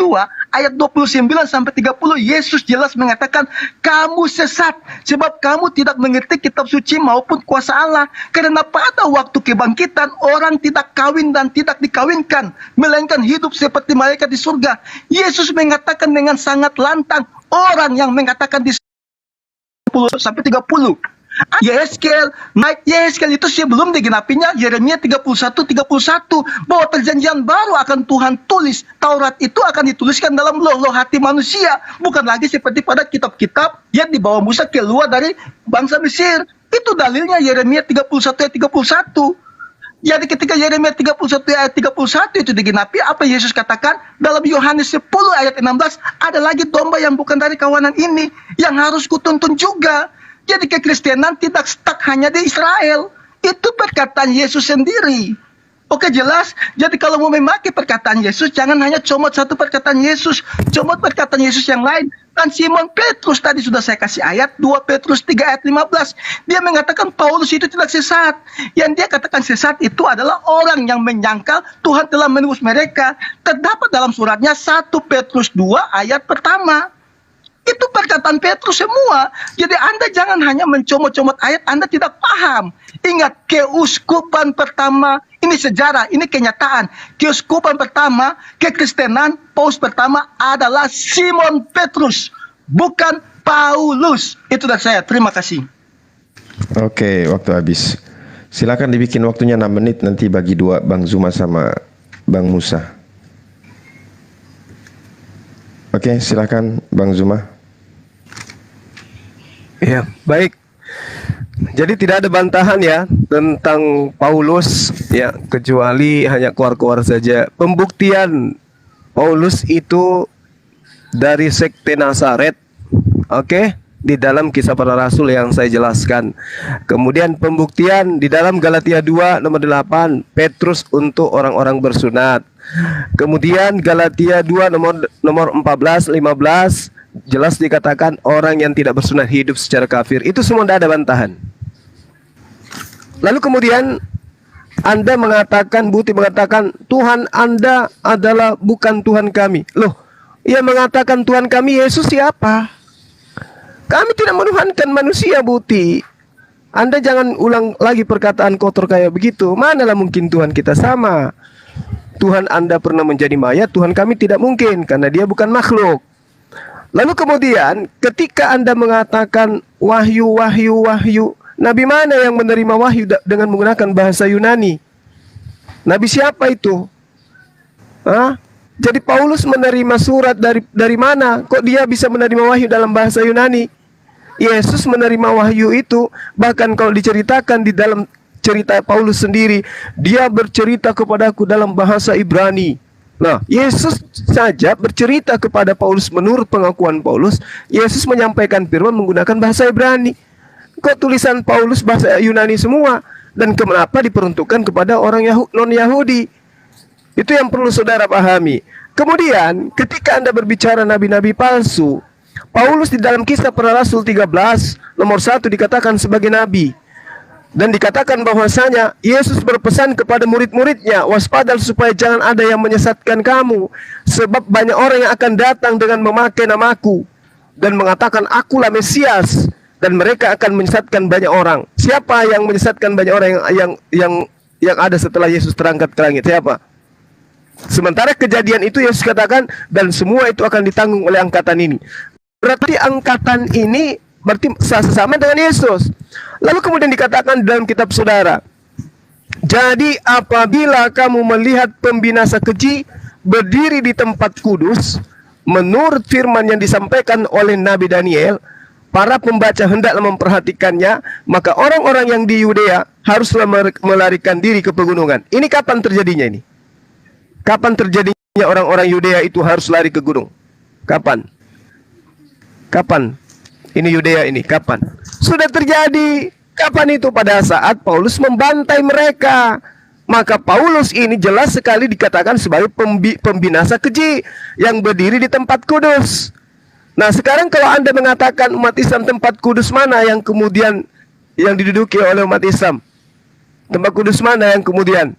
ayat 29 sampai 30, Yesus jelas mengatakan, kamu sesat sebab kamu tidak mengerti kitab suci maupun kuasa Allah. Karena pada waktu kebangkitan orang tidak kawin dan tidak dikawinkan, melainkan hidup seperti malaikat di surga. Yesus mengatakan dengan sangat lantang, orang yang mengatakan di 10 sampai 30. Yehezkiel itu sebelum digenapinya Yeremia 31 bahwa perjanjian baru akan Tuhan tulis. Taurat itu akan dituliskan dalam loh hati manusia, bukan lagi seperti pada kitab-kitab yang dibawa Musa keluar dari bangsa Mesir. Itu dalilnya Yeremia 31 ayat 31. Jadi ketika Yeremia 31 ayat 31 itu digenapi, apa Yesus katakan dalam Yohanes 10 ayat 16, ada lagi domba yang bukan dari kawanan ini yang harus kutuntun juga. Jadi kekristenan tidak stuck hanya di Israel. Itu perkataan Yesus sendiri. Oke, jelas. Jadi kalau mau memakai perkataan Yesus, jangan hanya comot satu perkataan Yesus, comot perkataan Yesus yang lain. Dan Simon Petrus tadi sudah saya kasih ayat 2 Petrus 3 ayat 15. Dia mengatakan Paulus itu tidak sesat. Yang dia katakan sesat itu adalah orang yang menyangkal Tuhan telah menebus mereka. Terdapat dalam suratnya 1 Petrus 2 ayat pertama. Itu perkataan Petrus semua. Jadi Anda jangan hanya mencomot-comot ayat, Anda tidak paham. Ingat, keuskupan pertama, ini sejarah, ini kenyataan. Keuskupan pertama, kekristenan, paus pertama adalah Simon Petrus, bukan Paulus. Itu dari saya, terima kasih. Oke, waktu habis. Silakan dibikin waktunya 6 menit, nanti bagi dua, Bang Zuma sama Bang Musa. Oke, silakan Bang Zuma. Ya, baik. Jadi tidak ada bantahan ya tentang Paulus ya, kecuali hanya keluar-keluar saja. Pembuktian Paulus itu dari sekte Nazaret. Oke, di dalam Kisah Para Rasul yang saya jelaskan. Kemudian pembuktian di dalam Galatia 2 nomor 8, Petrus untuk orang-orang bersunat. Kemudian Galatia 2 nomor 14, 15, jelas dikatakan orang yang tidak bersunat hidup secara kafir. Itu semua tidak ada bantahan. Lalu kemudian Anda mengatakan, Buti mengatakan Tuhan Anda adalah bukan Tuhan kami. Loh, ia mengatakan Tuhan kami Yesus siapa? Kami tidak menuhankan manusia, Buti. Anda jangan ulang lagi perkataan kotor kayak begitu. Manalah mungkin Tuhan kita sama. Tuhan Anda pernah menjadi mayat, Tuhan kami tidak mungkin, karena dia bukan makhluk. Lalu kemudian ketika Anda mengatakan wahyu, Nabi mana yang menerima wahyu dengan menggunakan bahasa Yunani? Nabi siapa itu? Hah? Jadi Paulus menerima surat dari mana? Kok dia bisa menerima wahyu dalam bahasa Yunani? Yesus menerima wahyu itu. Bahkan kalau diceritakan di dalam cerita Paulus sendiri, dia bercerita kepadaku dalam bahasa Ibrani. Nah, Yesus saja bercerita kepada Paulus menurut pengakuan Paulus, Yesus menyampaikan firman menggunakan bahasa Ibrani. Kok tulisan Paulus bahasa Yunani semua? Dan kenapa diperuntukkan kepada orang non-Yahudi? Itu yang perlu saudara pahami. Kemudian, ketika Anda berbicara nabi-nabi palsu, Paulus di dalam Kisah Para Rasul 13, nomor 1 dikatakan sebagai nabi. Dan dikatakan bahwasanya Yesus berpesan kepada murid-muridnya, waspada supaya jangan ada yang menyesatkan kamu, sebab banyak orang yang akan datang dengan memakai namaku dan mengatakan akulah Mesias, dan mereka akan menyesatkan banyak orang. Siapa yang menyesatkan banyak orang yang ada setelah Yesus terangkat ke langit? Siapa? Sementara kejadian itu Yesus katakan, dan semua itu akan ditanggung oleh angkatan ini. Berarti angkatan ini berarti sama dengan Yesus. Lalu kemudian dikatakan dalam kitab saudara, jadi apabila kamu melihat pembinasa keji berdiri di tempat kudus, menurut firman yang disampaikan oleh Nabi Daniel, para pembaca hendaklah memperhatikannya, maka orang-orang yang di Yudea haruslah melarikan diri ke pegunungan. Ini kapan terjadinya ini? Kapan terjadinya orang-orang Yudea itu harus lari ke gunung? Kapan? Kapan? Ini Yudea ini, kapan? Sudah terjadi. Kapan itu? Pada saat Paulus membantai mereka. Maka Paulus ini jelas sekali dikatakan sebagai pembinasa keji yang berdiri di tempat kudus. Nah, sekarang kalau Anda mengatakan umat Islam tempat kudus mana yang kemudian yang diduduki oleh umat Islam? Tempat kudus mana yang kemudian?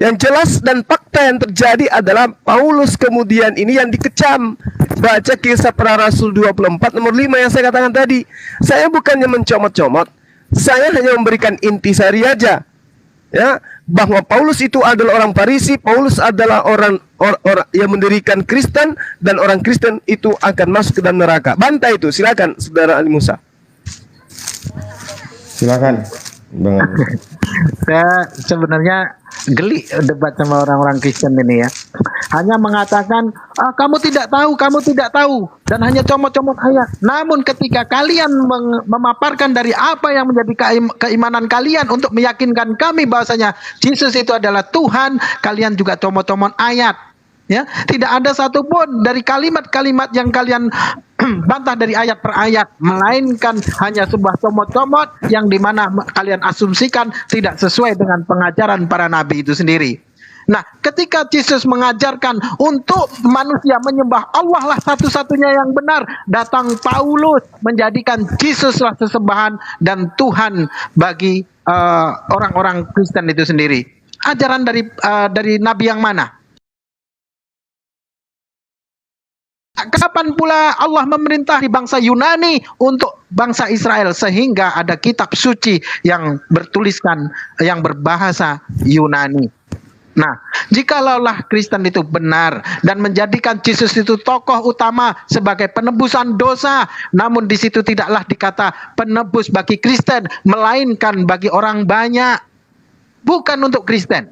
Yang jelas dan fakta yang terjadi adalah Paulus kemudian ini yang dikecam. Baca Kisah Para Rasul 24 nomor 5 yang saya katakan tadi. Saya bukannya mencomot-comot, saya hanya memberikan intisari aja, ya, bahwa Paulus itu adalah orang Farisi, Paulus adalah orang yang mendirikan Kristen, dan orang Kristen itu akan masuk ke dalam neraka. Bantai itu, silakan saudara Ali Musa. Silakan, Bang. Saya sebenarnya geli debat sama orang-orang Kristen ini ya. Hanya mengatakan, kamu tidak tahu, dan hanya comot-comot ayat. Namun ketika kalian memaparkan dari apa yang menjadi keimanan kalian untuk meyakinkan kami bahwasanya Yesus itu adalah Tuhan, kalian juga comot-comot ayat. Ya, tidak ada satupun dari kalimat-kalimat yang kalian bantah dari ayat per ayat, melainkan hanya sebuah comot-comot yang dimana kalian asumsikan tidak sesuai dengan pengajaran para nabi itu sendiri. Nah, ketika Yesus mengajarkan untuk manusia menyembah Allah lah satu-satunya yang benar, datang Paulus menjadikan Yesus lah sesembahan dan Tuhan bagi orang-orang Kristen itu sendiri. Ajaran dari nabi yang mana? Kapan pula Allah memerintahi bangsa Yunani untuk bangsa Israel sehingga ada kitab suci yang bertuliskan, yang berbahasa Yunani. Nah, jikalaulah Kristen itu benar dan menjadikan Yesus itu tokoh utama sebagai penebusan dosa, namun di situ tidaklah dikata penebus bagi Kristen, melainkan bagi orang banyak, bukan untuk Kristen.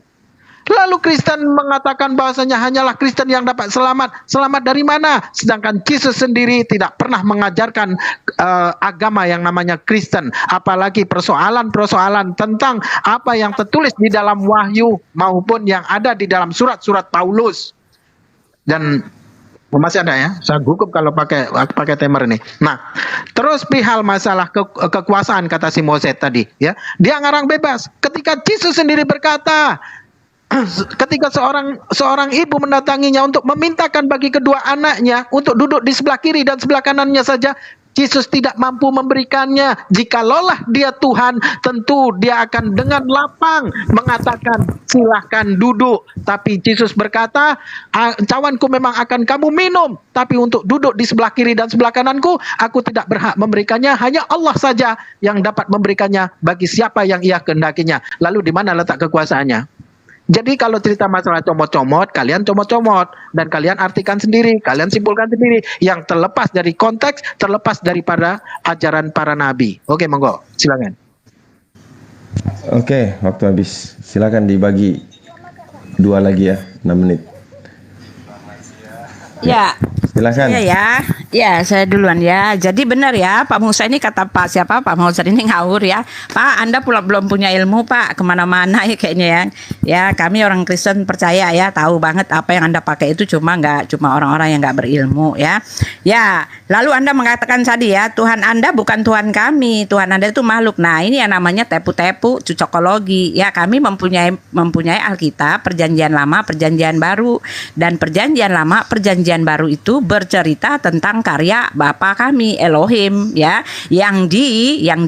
Lalu Kristen mengatakan bahwasanya hanyalah Kristen yang dapat selamat. Selamat dari mana? Sedangkan Yesus sendiri tidak pernah mengajarkan agama yang namanya Kristen. Apalagi persoalan-persoalan tentang apa yang tertulis di dalam Wahyu maupun yang ada di dalam surat-surat Paulus. Dan masih ada ya, saya gugup kalau pakai timer ini. Nah, terus perihal masalah kekuasaan kata si Moset tadi, ya, dia ngarang bebas. Ketika Yesus sendiri berkata, ketika seorang ibu mendatanginya untuk memintakan bagi kedua anaknya untuk duduk di sebelah kiri dan sebelah kanannya saja, Yesus tidak mampu memberikannya. Jikalau dia Tuhan, tentu dia akan dengan lapang mengatakan silahkan duduk. Tapi Yesus berkata, cawanku memang akan kamu minum, tapi untuk duduk di sebelah kiri dan sebelah kananku, aku tidak berhak memberikannya. Hanya Allah saja yang dapat memberikannya bagi siapa yang ia kehendakinya. Lalu di mana letak kekuasaannya? Jadi kalau cerita masalah comot-comot, kalian comot-comot dan kalian artikan sendiri, kalian simpulkan sendiri yang terlepas dari konteks, terlepas daripada ajaran para nabi. Oke, monggo, silakan. Oke, waktu habis. Silakan dibagi 2 lagi ya, 6 menit. Ya. Silakan. Ya. Ya, saya duluan ya. Jadi benar ya, Pak Musa ini kata Pak siapa? Pak Musa ini ngawur ya. Pak, Anda pula belum punya ilmu Pak, kemana-mana ya kayaknya ya. Ya, kami orang Kristen percaya ya, tahu banget apa yang Anda pakai itu nggak cuma orang-orang yang nggak berilmu ya. Ya, lalu Anda mengatakan tadi ya, Tuhan Anda bukan Tuhan kami, Tuhan Anda itu makhluk. Nah, ini yang namanya tepu-tepu, cocokologi. Ya, kami mempunyai Alkitab, Perjanjian Lama, Perjanjian Baru, dan Perjanjian Lama, Perjanjian Baru itu bercerita tentang karya Bapa kami Elohim ya, yang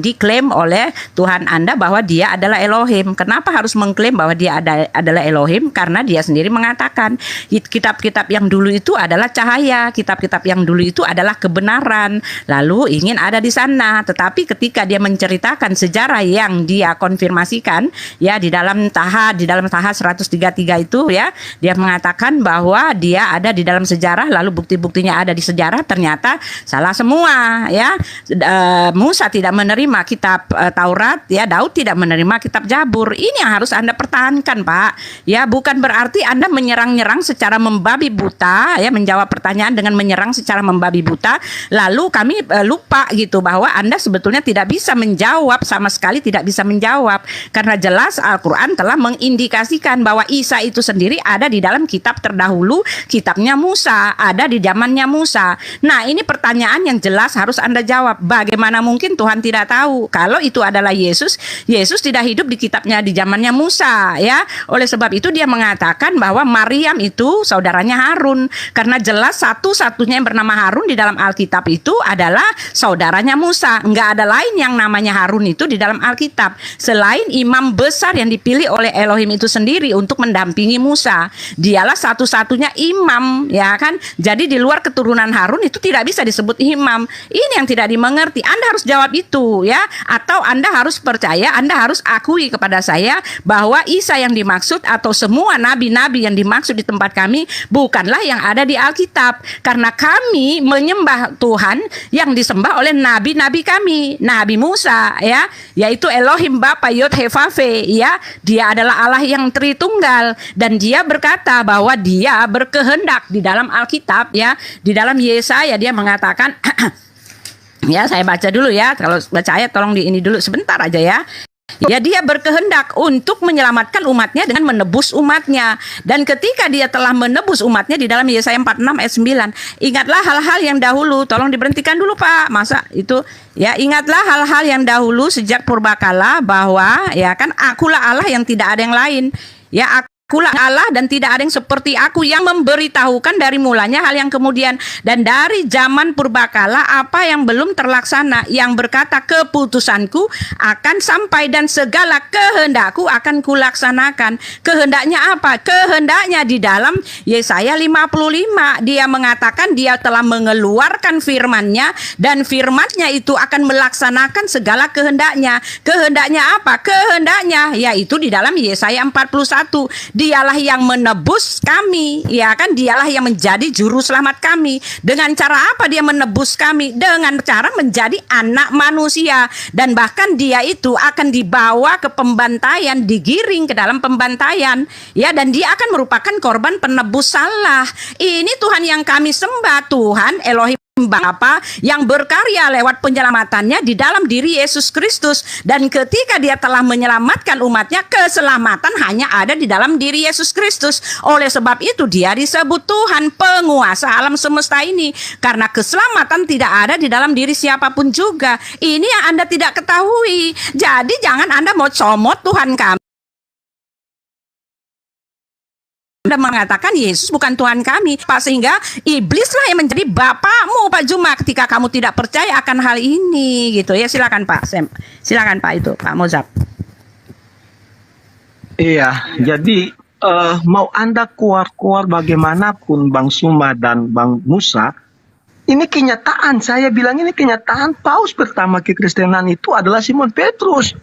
diklaim oleh Tuhan Anda bahwa dia adalah Elohim. Kenapa harus mengklaim bahwa dia adalah Elohim? Karena dia sendiri mengatakan kitab-kitab yang dulu itu adalah cahaya, kitab-kitab yang dulu itu adalah kebenaran, lalu ingin ada di sana. Tetapi ketika dia menceritakan sejarah yang dia konfirmasikan ya di dalam Taha 133 itu ya, dia mengatakan bahwa dia ada di dalam sejarah, lalu bukti-buktinya ada di sejarah, ternyata salah semua ya. Musa tidak menerima kitab Taurat ya, Daud tidak menerima kitab Jabur. Ini yang harus Anda pertahankan Pak ya, bukan berarti Anda menyerang-nyerang secara membabi buta ya, menjawab pertanyaan dengan menyerang secara membabi buta, lalu kami lupa gitu bahwa Anda sebetulnya tidak bisa menjawab, sama sekali tidak bisa menjawab, karena jelas Al-Quran telah mengindikasikan bahwa Isa itu sendiri ada di dalam kitab terdahulu, kitabnya Musa, ada di zamannya Musa. Nah, ini pertanyaan yang jelas harus Anda jawab. Bagaimana mungkin Tuhan tidak tahu kalau itu adalah Yesus? Yesus tidak hidup di kitabnya di zamannya Musa ya. Oleh sebab itu dia mengatakan bahwa Maryam itu saudaranya Harun, karena jelas satu-satunya yang bernama Harun di dalam Alkitab itu adalah saudaranya Musa. Enggak ada lain yang namanya Harun itu di dalam Alkitab selain imam besar yang dipilih oleh Elohim itu sendiri untuk mendampingi Musa. Dialah satu-satunya imam ya kan. Jadi di luar keturunan Harun itu tidak bisa disebut imam. Ini yang tidak dimengerti. Anda harus jawab itu ya, atau Anda harus percaya, Anda harus akui kepada saya bahwa Isa yang dimaksud atau semua nabi-nabi yang dimaksud di tempat kami bukanlah yang ada di Alkitab, karena kami menyembah Tuhan yang disembah oleh nabi-nabi kami, Nabi Musa ya, yaitu Elohim Bapa Yod He Vav He ya. Dia adalah Allah yang Tritunggal, dan dia berkata bahwa dia berkehendak di dalam Alkitab ya. Di dalam Yesaya dia mengatakan ya, saya baca dulu ya, kalau baca ayat tolong di ini dulu sebentar aja ya. Ya, dia berkehendak untuk menyelamatkan umatnya dengan menebus umatnya. Dan ketika dia telah menebus umatnya di dalam Yesaya 46 ayat 9, ingatlah hal-hal yang dahulu. Tolong diberhentikan dulu Pak, masa itu ya, ingatlah hal-hal yang dahulu sejak purbakala, bahwa ya kan akulah Allah yang tidak ada yang lain. Ya, akulah Allah dan tidak ada yang seperti aku, yang memberitahukan dari mulanya hal yang kemudian dan dari zaman purbakala apa yang belum terlaksana, yang berkata keputusanku akan sampai dan segala kehendakku akan kulaksanakan. Kehendaknya apa? Kehendaknya di dalam Yesaya 55 dia mengatakan dia telah mengeluarkan firman-Nya, dan firman-Nya itu akan melaksanakan segala kehendaknya. Kehendaknya apa? Kehendaknya yaitu di dalam Yesaya 41. Dialah yang menebus kami, ya kan? Dialah yang menjadi juru selamat kami. Dengan cara apa dia menebus kami? Dengan cara menjadi anak manusia, dan bahkan dia itu akan dibawa ke pembantaian, digiring ke dalam pembantaian, ya, dan dia akan merupakan korban penebus salah. Ini Tuhan yang kami sembah, Tuhan Elohim Bapa yang berkarya lewat penyelamatannya di dalam diri Yesus Kristus. Dan ketika dia telah menyelamatkan umatnya, keselamatan hanya ada di dalam diri Yesus Kristus. Oleh sebab itu dia disebut Tuhan penguasa alam semesta ini, karena keselamatan tidak ada di dalam diri siapapun juga. Ini yang Anda tidak ketahui. Jadi jangan Anda mau comot Tuhan kami. Anda mengatakan Yesus bukan Tuhan kami, Pak, sehingga iblislah yang menjadi bapakmu, Pak Juma, ketika kamu tidak percaya akan hal ini, gitu ya. Silakan Pak Sem, silakan Pak itu Pak Mozab. Iya, jadi mau Anda keluar-keluar bagaimanapun Bang Suma dan Bang Musa, ini kenyataan. Saya bilang ini kenyataan. Paus pertama kekristenan itu adalah Simon Petrus.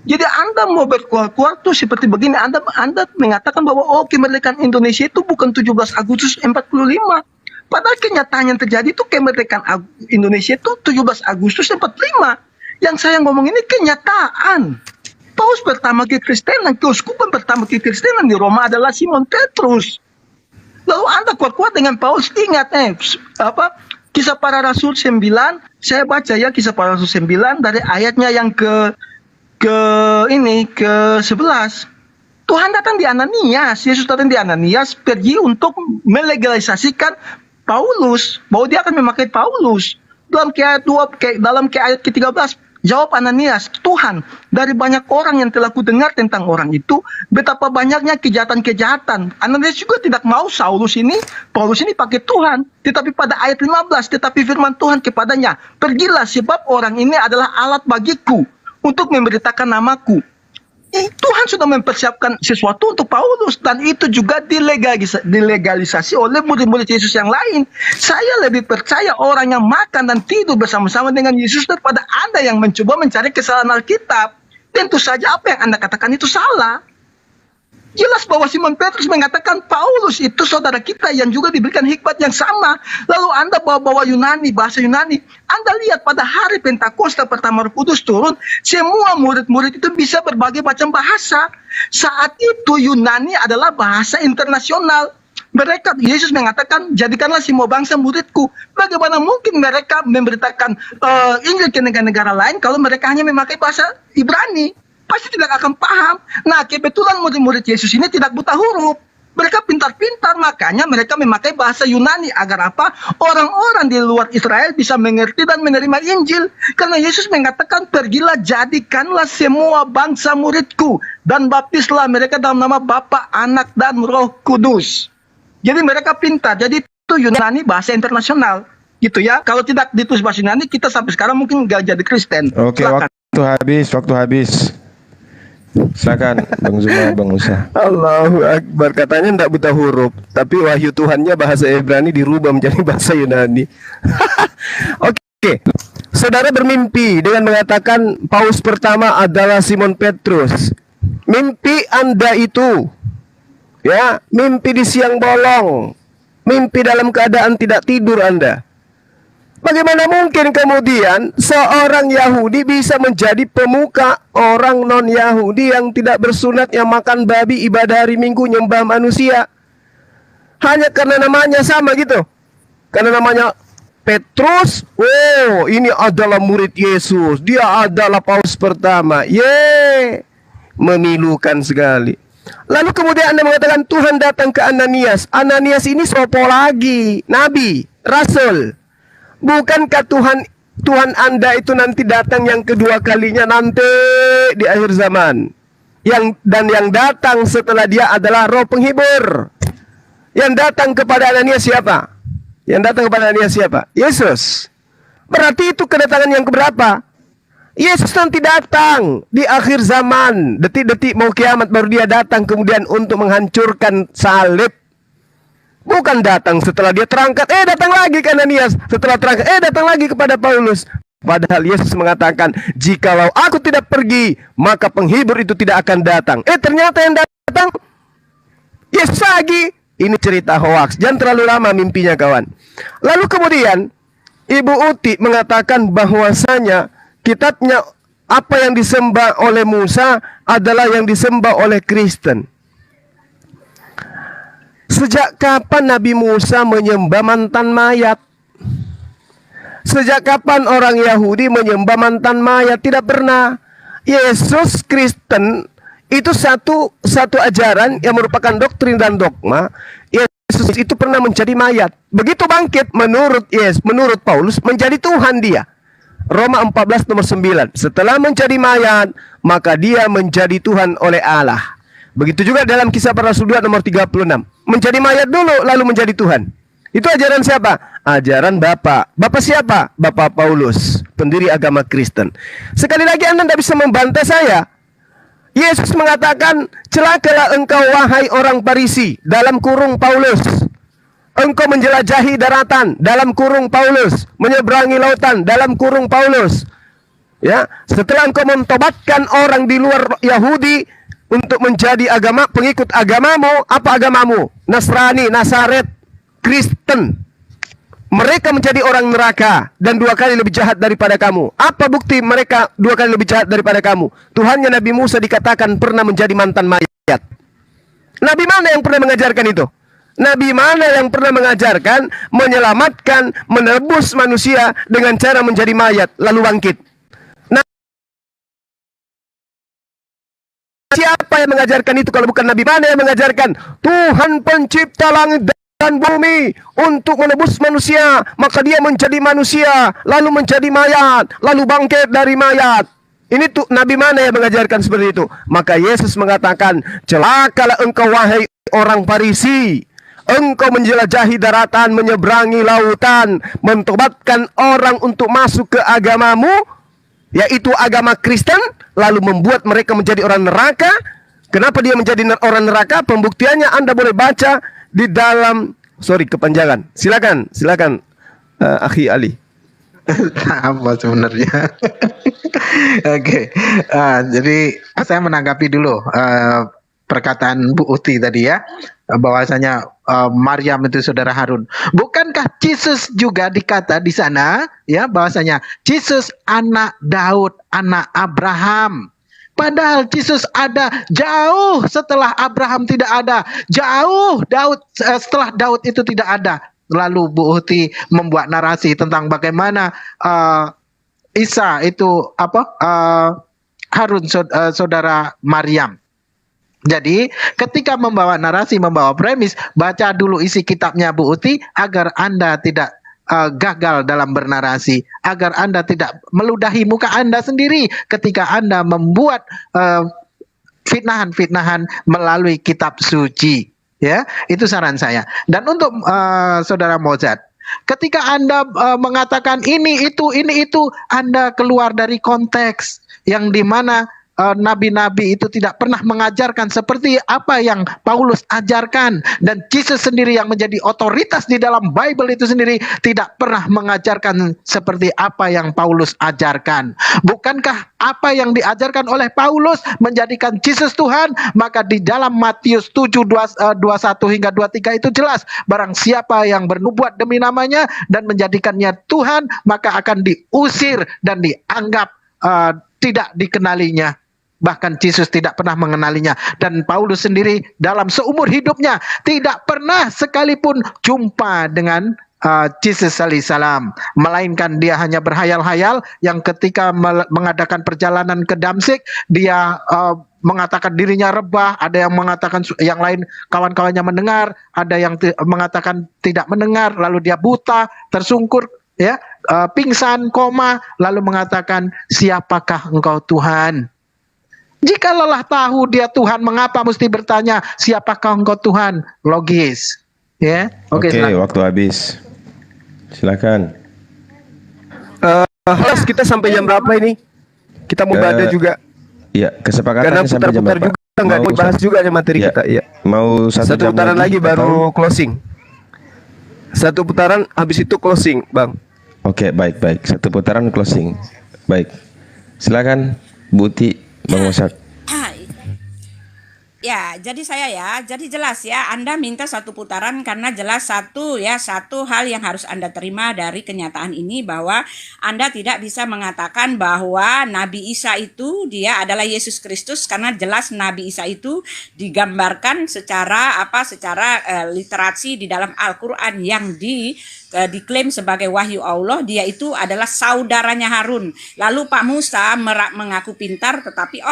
Jadi Anda mau berkeluar-keluar tuh seperti begini, Anda mengatakan bahwa kemerdekaan Indonesia itu bukan 17 Agustus 45. Padahal kenyataan yang terjadi itu kemerdekaan Indonesia itu 17 Agustus 45. Yang saya ngomong ini kenyataan. Paus pertama kekristenan, keuskupan pertama kekristenan di Roma adalah Simon Petrus. Lalu Anda kuat-kuat dengan Paus, ingat Kisah Para Rasul 9, saya baca ya Kisah Para Rasul 9 dari ayatnya yang ke 11. Tuhan datang di Ananias, Yesus datang di Ananias pergi untuk melegalisasikan Paulus, bahwa dia akan memakai Paulus. Dalam ayat ke-13, jawab Ananias, Tuhan, dari banyak orang yang telah kudengar tentang orang itu, betapa banyaknya kejahatan-kejahatan. Ananias juga tidak mau Paulus ini pakai Tuhan. Tetapi pada ayat 15, tetapi firman Tuhan kepadanya, pergilah sebab orang ini adalah alat bagiku untuk memberitakan namaku. Tuhan sudah mempersiapkan sesuatu untuk Paulus, dan itu juga dilegalisasi oleh murid-murid Yesus yang lain. Saya lebih percaya orang yang makan dan tidur bersama-sama dengan Yesus daripada Anda yang mencoba mencari kesalahan Alkitab. Tentu saja apa yang Anda katakan itu salah. Jelas bahwa Simon Petrus mengatakan Paulus itu saudara kita yang juga diberikan hikmat yang sama. Lalu Anda bawa-bawa Yunani, bahasa Yunani. Anda lihat pada hari Pentakosta pertama Roh Kudus turun, semua murid-murid itu bisa berbagai macam bahasa. Saat itu Yunani adalah bahasa internasional. Yesus mengatakan, jadikanlah semua bangsa muridku. Bagaimana mungkin mereka memberitakan Injil ke negara-negara lain kalau mereka hanya memakai bahasa Ibrani? Pasti tidak akan paham. Nah, kebetulan murid-murid Yesus ini tidak buta huruf. Mereka pintar-pintar, makanya mereka memakai bahasa Yunani. Agar apa? Orang-orang di luar Israel bisa mengerti dan menerima Injil. Karena Yesus mengatakan, pergilah jadikanlah semua bangsa muridku. Dan baptislah mereka dalam nama Bapa, Anak, dan Roh Kudus. Jadi mereka pintar. Jadi itu Yunani bahasa internasional. Gitu ya. Kalau tidak ditulis bahasa Yunani, kita sampai sekarang mungkin nggak jadi Kristen. Oke, waktu habis. Silakan Bang Zuma, Bang Musa. Allahu Akbar, katanya tidak buta huruf, tapi wahyu Tuhannya bahasa Ibrani dirubah menjadi bahasa Yunani. Oke. Saudara bermimpi dengan mengatakan paus pertama adalah Simon Petrus. Mimpi Anda itu, ya, mimpi di siang bolong, mimpi dalam keadaan tidak tidur Anda. Bagaimana mungkin kemudian seorang Yahudi bisa menjadi pemuka orang non-Yahudi yang tidak bersunat, yang makan babi, ibadah hari Minggu, nyembah manusia? Hanya karena namanya sama gitu. Karena namanya Petrus, oh ini adalah murid Yesus, dia adalah paus pertama. Memilukan sekali. Lalu kemudian Anda mengatakan Tuhan datang ke Ananias. Ananias ini sopo lagi? Nabi, Rasul. Bukankah Tuhan Anda itu nanti datang yang kedua kalinya nanti di akhir zaman? Yang datang setelah dia adalah Roh Penghibur. Yang datang kepada Ananias siapa? Yesus. Berarti itu kedatangan yang keberapa? Yesus nanti datang di akhir zaman, detik-detik mau kiamat baru dia datang kemudian untuk menghancurkan salib. Bukan datang setelah dia terangkat, datang lagi ke Ananias. Setelah terangkat, datang lagi kepada Paulus. Padahal Yesus mengatakan, jikalau aku tidak pergi, maka penghibur itu tidak akan datang. Ternyata yang datang Yesus lagi. Ini cerita hoaks. Jangan terlalu lama mimpinya, kawan. Lalu kemudian Ibu Uti mengatakan bahwasanya kitabnya apa yang disembah oleh Musa adalah yang disembah oleh Kristen. Sejak kapan Nabi Musa menyembah mantan mayat? Sejak kapan orang Yahudi menyembah mantan mayat? Tidak pernah. Yesus Kristen itu satu ajaran yang merupakan doktrin dan dogma. Yesus itu pernah menjadi mayat. Begitu bangkit menurut Paulus menjadi Tuhan dia. Roma 14 nomor 9. Setelah menjadi mayat, maka dia menjadi Tuhan oleh Allah. Begitu juga dalam Kisah Para Rasul 2 nomor 36. Menjadi mayat dulu lalu menjadi Tuhan. Itu ajaran siapa? Ajaran Bapak. Bapak siapa? Bapak Paulus, pendiri agama Kristen. Sekali lagi Anda tidak bisa membantah saya. Yesus mengatakan, celakalah engkau wahai orang Farisi, dalam kurung Paulus. Engkau menjelajahi daratan, dalam kurung Paulus. Menyeberangi lautan, dalam kurung Paulus. Ya, setelah engkau mentobatkan orang di luar Yahudi untuk menjadi pengikut agamamu, apa agamamu? Nasrani, Nasaret, Kristen. Mereka menjadi orang neraka dan 2 kali lebih jahat daripada kamu. Apa bukti mereka 2 kali lebih jahat daripada kamu? Tuhannya Nabi Musa dikatakan pernah menjadi mantan mayat. Nabi mana yang pernah mengajarkan itu? Nabi mana yang pernah mengajarkan menyelamatkan, menebus manusia dengan cara menjadi mayat lalu bangkit? Nah, siapa yang mengajarkan itu kalau bukan Nabi mana yang mengajarkan? Tuhan pencipta langit dan bumi untuk menebus manusia, maka dia menjadi manusia, lalu menjadi mayat, lalu bangkit dari mayat. Ini tuh Nabi mana yang mengajarkan seperti itu? Maka Yesus mengatakan, celakalah engkau wahai orang Farisi. Engkau menjelajahi daratan, menyeberangi lautan, mentobatkan orang untuk masuk ke agamamu, yaitu agama Kristen, lalu membuat mereka menjadi orang neraka. Kenapa dia menjadi orang neraka? Pembuktiannya Anda boleh baca di dalam, kepanjangan. Silakan, Akhi Ali. Apa sebenarnya? Oke, jadi saya menanggapi dulu perkataan Bu Uti tadi ya, bahwasanya Maryam itu saudara Harun. Bukankah Yesus juga dikata di sana ya bahwasanya Yesus anak Daud, anak Abraham. Padahal Yesus ada jauh setelah Abraham tidak ada, jauh setelah Daud itu tidak ada. Lalu Bu Uti membuat narasi tentang bagaimana Isa itu Harun saudara Maryam. Jadi ketika membawa narasi, membawa premis, baca dulu isi kitabnya Bu Uti agar Anda tidak gagal dalam bernarasi, agar Anda tidak meludahi muka Anda sendiri ketika Anda membuat fitnahan-fitnahan melalui kitab suci. Ya, itu saran saya. Dan untuk saudara Mozart, ketika Anda mengatakan ini itu, Anda keluar dari konteks yang dimana nabi-nabi itu tidak pernah mengajarkan seperti apa yang Paulus ajarkan, dan Yesus sendiri yang menjadi otoritas di dalam Bible itu sendiri tidak pernah mengajarkan seperti apa yang Paulus ajarkan. Bukankah apa yang diajarkan oleh Paulus menjadikan Yesus Tuhan? Maka di dalam Matius 7:21 hingga 23 itu jelas, barang siapa yang bernubuat demi namanya dan menjadikannya Tuhan, maka akan diusir dan dianggap tidak dikenalinya. Bahkan Yesus tidak pernah mengenalinya. Dan Paulus sendiri dalam seumur hidupnya tidak pernah sekalipun jumpa dengan Yesus alaihissalam. Melainkan dia hanya berhayal-hayal, yang ketika mengadakan perjalanan ke Damsyik, dia mengatakan dirinya rebah, ada yang mengatakan yang lain kawan-kawannya mendengar, ada yang mengatakan tidak mendengar, lalu dia buta, tersungkur, ya, pingsan, koma, lalu mengatakan, siapakah engkau Tuhan? Jika lelah tahu dia Tuhan, mengapa mesti bertanya siapakah engkau Tuhan? Logis, ya. Oke, waktu habis. Silakan. Host, kita sampai jam berapa ini? Kita mau berada juga. Iya, kesepakatan sampai jam berapa? Juga nggak dibahas juga ya materi kita. Iya. Mau satu putaran lagi baru closing. Satu putaran, habis itu closing, Bang. Oke, baik. Satu putaran closing. Baik. Silakan, Buti. Bang Wasak. Ya, jadi jadi jelas ya, Anda minta satu putaran karena jelas satu hal yang harus Anda terima dari kenyataan ini, bahwa Anda tidak bisa mengatakan bahwa Nabi Isa itu dia adalah Yesus Kristus, karena jelas Nabi Isa itu digambarkan secara literasi di dalam Al-Qur'an yang diklaim sebagai wahyu Allah. Dia itu adalah saudaranya Harun. Lalu Pak Musa mengaku pintar tetapi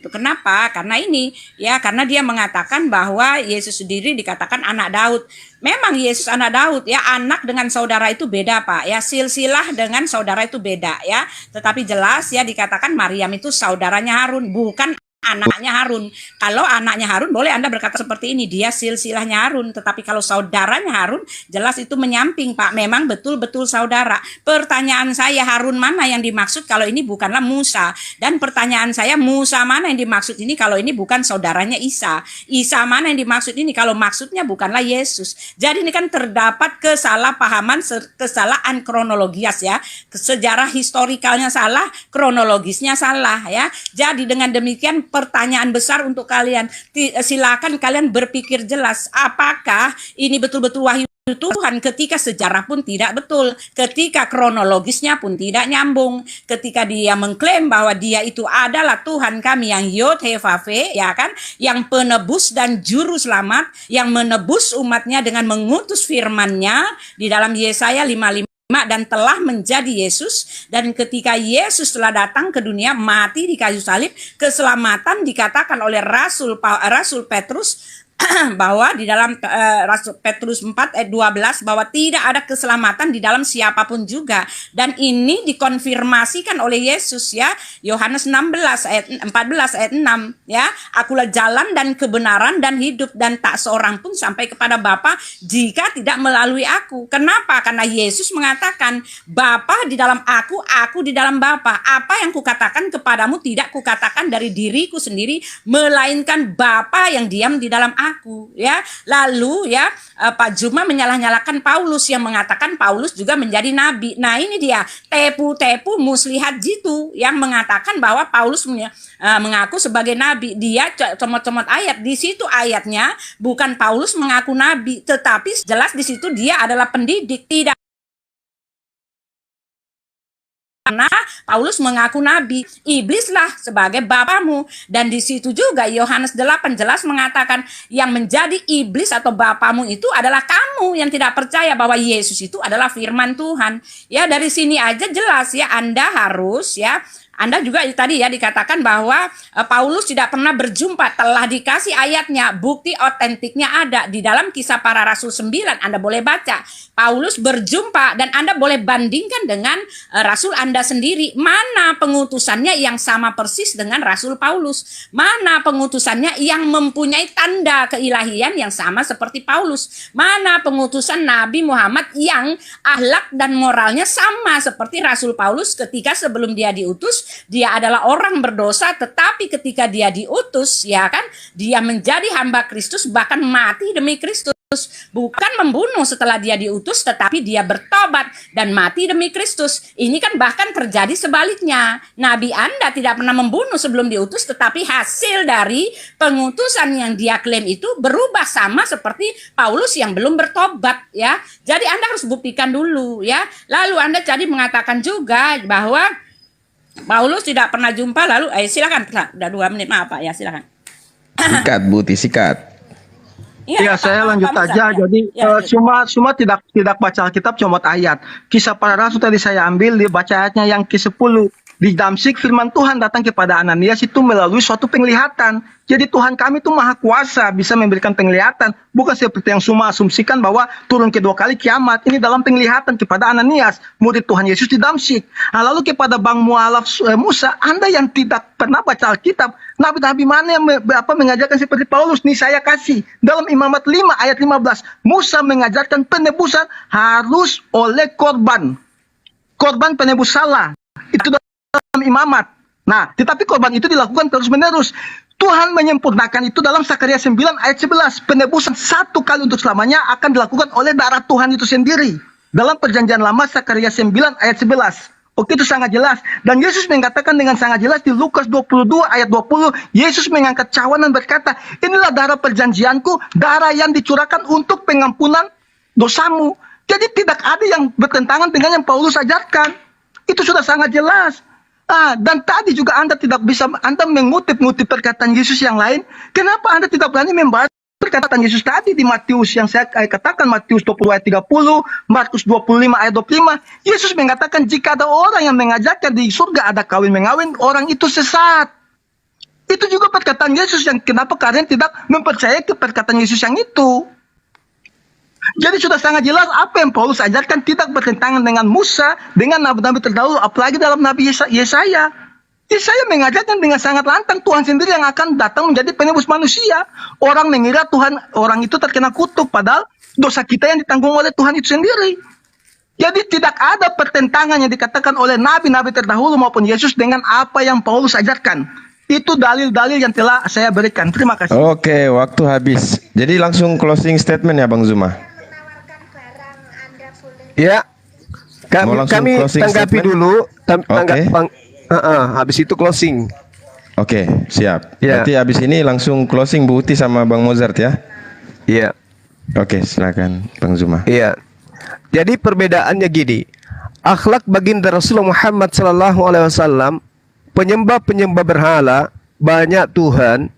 itu kenapa? Karena dia mengatakan bahwa Yesus sendiri dikatakan anak Daud. Memang Yesus anak Daud ya, anak dengan saudara itu beda Pak ya, silsilah dengan saudara itu beda ya. Tetapi jelas ya dikatakan Maryam itu saudaranya Harun, bukan anaknya Harun. Kalau anaknya Harun boleh Anda berkata seperti ini, dia silsilahnya Harun. Tetapi kalau saudaranya Harun, jelas itu menyamping Pak, memang betul-betul saudara. Pertanyaan saya, Harun mana yang dimaksud kalau ini bukanlah Musa? Dan pertanyaan saya, Musa mana yang dimaksud ini kalau ini bukan saudaranya Isa? Isa mana yang dimaksud ini kalau maksudnya bukanlah Yesus? Jadi ini kan terdapat kesalahpahaman, kesalahan kronologis ya. Sejarah historikalnya salah, kronologisnya salah ya. Jadi dengan demikian pertanyaan besar untuk kalian, silakan kalian berpikir jelas, apakah ini betul-betul wahyu Tuhan ketika sejarah pun tidak betul, ketika kronologisnya pun tidak nyambung, ketika dia mengklaim bahwa dia itu adalah Tuhan kami yang Yod He Vav He, ya kan, yang penebus dan juru selamat, yang menebus umatnya dengan mengutus firman-Nya di dalam Yesaya 55 dan telah menjadi Yesus. Dan ketika Yesus telah datang ke dunia, mati di kayu salib, keselamatan dikatakan oleh Rasul Petrus bahwa di dalam Rasul Petrus 4 ayat 12 bahwa tidak ada keselamatan di dalam siapapun juga, dan ini dikonfirmasikan oleh Yesus, ya. Yohanes 16 ayat 14 ayat 6, ya. Akulah jalan dan kebenaran dan hidup, dan tak seorang pun sampai kepada Bapa jika tidak melalui aku. Kenapa? Karena Yesus mengatakan, Bapa di dalam aku di dalam Bapa. Apa yang kukatakan kepadamu tidak kukatakan dari diriku sendiri, melainkan Bapa yang diam di dalam aku, ya. Lalu, ya, Pak Juma menyalah-nyalakan Paulus yang mengatakan Paulus juga menjadi nabi. Nah, ini dia tepu-tepu muslihat jitu yang mengatakan bahwa Paulus mengaku sebagai nabi. Dia comot-comot ayat. Di situ ayatnya bukan Paulus mengaku nabi, tetapi jelas di situ dia adalah pendidik. Tidak, karena Paulus mengaku nabi, iblislah sebagai bapamu. Dan di situ juga Yohanes 8 jelas mengatakan yang menjadi iblis atau bapamu itu adalah kamu yang tidak percaya bahwa Yesus itu adalah firman Tuhan. Ya, dari sini aja jelas, ya, Anda harus, ya, Anda juga tadi, ya, dikatakan bahwa Paulus tidak pernah berjumpa, telah dikasih ayatnya, bukti otentiknya ada di dalam Kisah Para Rasul 9. Anda boleh baca, Paulus berjumpa, dan Anda boleh bandingkan dengan Rasul Anda sendiri. Mana pengutusannya yang sama persis dengan Rasul Paulus? Mana pengutusannya yang mempunyai tanda keilahian yang sama seperti Paulus? Mana pengutusan Nabi Muhammad yang akhlak dan moralnya sama seperti Rasul Paulus ketika sebelum dia diutus? Dia adalah orang berdosa, tetapi ketika dia diutus, ya kan, dia menjadi hamba Kristus, bahkan mati demi Kristus. Bukan membunuh setelah dia diutus, tetapi dia bertobat dan mati demi Kristus. Ini kan bahkan terjadi sebaliknya. Nabi Anda tidak pernah membunuh sebelum diutus, tetapi hasil dari pengutusan yang dia klaim itu berubah sama seperti Paulus yang belum bertobat, ya. Jadi Anda harus buktikan dulu, ya. Lalu Anda jadi mengatakan juga bahwa Paulus tidak pernah jumpa. Lalu silakan, udah 2 menit, maaf Pak, ya, silakan. Sikat, Buti, sikat. Ya, saya lanjut aja. Jadi cuma tidak baca Alkitab, cuma ayat. Kisah Para Rasul tadi saya ambil, dibaca ayatnya yang ke-10. Di Damsyik firman Tuhan datang kepada Ananias itu melalui suatu penglihatan. Jadi Tuhan kami itu maha kuasa, bisa memberikan penglihatan. Bukan seperti yang semua asumsikan bahwa turun kedua kali kiamat. Ini dalam penglihatan kepada Ananias, murid Tuhan Yesus di Damsyik. Nah, lalu kepada Bang Mualaf Musa, Anda yang tidak pernah baca Alkitab, nabi-nabi mana yang mengajarkan seperti Paulus? Nih saya kasih. Dalam Imamat 5 ayat 15, Musa mengajarkan penebusan harus oleh korban. Korban penebus salah. Itu dalam Imamat. Nah, tetapi korban itu dilakukan terus-menerus. Tuhan menyempurnakan itu dalam Sakaria 9 ayat 11. Penebusan satu kali untuk selamanya akan dilakukan oleh darah Tuhan itu sendiri. Dalam perjanjian lama Sakaria 9 ayat 11. Oke, itu sangat jelas. Dan Yesus mengatakan dengan sangat jelas di Lukas 22 ayat 20. Yesus mengangkat cawan dan berkata, inilah darah perjanjianku, darah yang dicurahkan untuk pengampunan dosamu. Jadi tidak ada yang bertentangan dengan yang Paulus ajarkan. Itu sudah sangat jelas. Dan tadi juga Anda tidak bisa, Anda mengutip-ngutip perkataan Yesus yang lain. Kenapa Anda tidak berani membahas perkataan Yesus tadi di Matius yang saya katakan, Matius 20 ayat 30, Markus 25 ayat 25. Yesus mengatakan jika ada orang yang mengajarkan di surga ada kawin-mengawin, orang itu sesat. Itu juga perkataan Yesus yang kenapa kalian tidak mempercayai perkataan Yesus yang itu. Jadi sudah sangat jelas apa yang Paulus ajarkan tidak bertentangan dengan Musa, dengan nabi-nabi terdahulu, apalagi dalam Nabi Yesaya. Yesaya mengajarkan dengan sangat lantang Tuhan sendiri yang akan datang menjadi penebus manusia. Orang mengira Tuhan, orang itu terkena kutuk, padahal dosa kita yang ditanggung oleh Tuhan itu sendiri. Jadi tidak ada pertentangan yang dikatakan oleh nabi-nabi terdahulu maupun Yesus dengan apa yang Paulus ajarkan. Itu dalil-dalil yang telah saya berikan. Terima kasih. Oke, waktu habis. Jadi langsung closing statement ya Bang Zuma. Ya, kami tanggapi dulu. Habis itu closing. Oke, siap. Ya. Nanti habis ini langsung closing Bu Uti sama Bang Mozart ya. Iya. Oke, silakan Bang Zuma. Iya. Jadi perbedaannya gini. Akhlak baginda Rasulullah Muhammad SAW, penyembah-penyembah berhala, banyak Tuhan,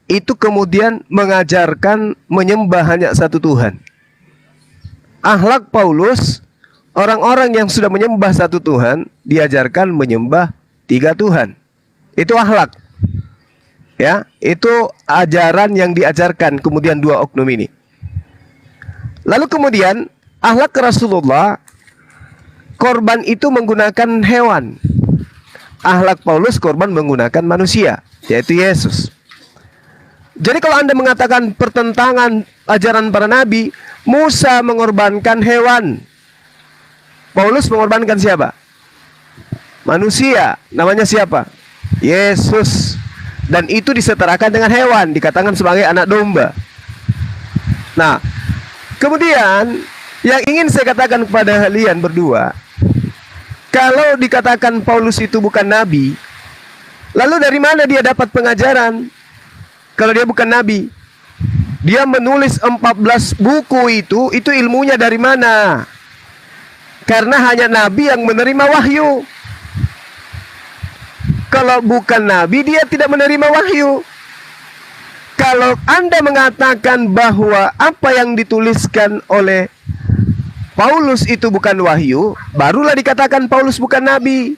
itu kemudian mengajarkan menyembah hanya satu Tuhan. Akhlak Paulus, orang-orang yang sudah menyembah satu Tuhan, diajarkan menyembah tiga Tuhan. Itu akhlak. Ya, itu ajaran yang diajarkan kemudian dua oknum ini. Lalu kemudian akhlak Rasulullah, korban itu menggunakan hewan. Akhlak Paulus, korban menggunakan manusia, yaitu Yesus. Jadi kalau Anda mengatakan pertentangan ajaran para nabi, Musa mengorbankan hewan, Paulus mengorbankan siapa? Manusia. Namanya siapa? Yesus. Dan itu disetarakan dengan hewan, dikatakan sebagai anak domba. Nah, kemudian yang ingin saya katakan kepada kalian berdua, kalau dikatakan Paulus itu bukan nabi, lalu dari mana dia dapat pengajaran? Kalau dia bukan nabi, dia menulis 14 buku itu ilmunya dari mana? Karena hanya nabi yang menerima wahyu. Kalau bukan nabi, dia tidak menerima wahyu. Kalau Anda mengatakan bahwa apa yang dituliskan oleh Paulus itu bukan wahyu, barulah dikatakan Paulus bukan nabi.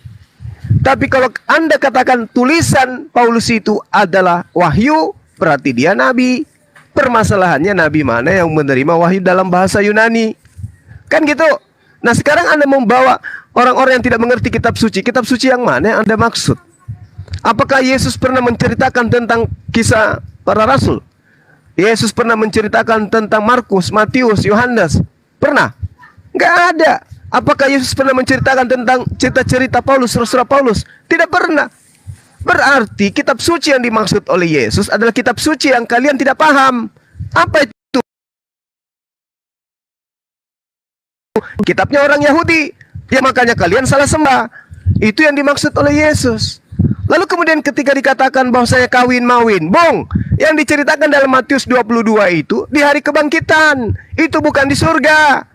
Tapi kalau Anda katakan tulisan Paulus itu adalah wahyu, berarti dia nabi. Permasalahannya nabi mana yang menerima wahyu dalam bahasa Yunani? Kan gitu. Nah, sekarang Anda membawa orang-orang yang tidak mengerti kitab suci yang mana yang Anda maksud? Apakah Yesus pernah menceritakan tentang kisah para rasul? Yesus pernah menceritakan tentang Markus, Matius, Yohanes? Pernah? Nggak ada. Apakah Yesus pernah menceritakan tentang cerita-cerita Paulus, Rasul Paulus? Tidak pernah. Berarti kitab suci yang dimaksud oleh Yesus adalah kitab suci yang kalian tidak paham. Apa itu? Kitabnya orang Yahudi. Ya makanya kalian salah sembah. Itu yang dimaksud oleh Yesus. Lalu kemudian ketika dikatakan bahwa saya kawin-mawin, bong, yang diceritakan dalam Matius 22 itu di hari kebangkitan. Itu bukan di surga.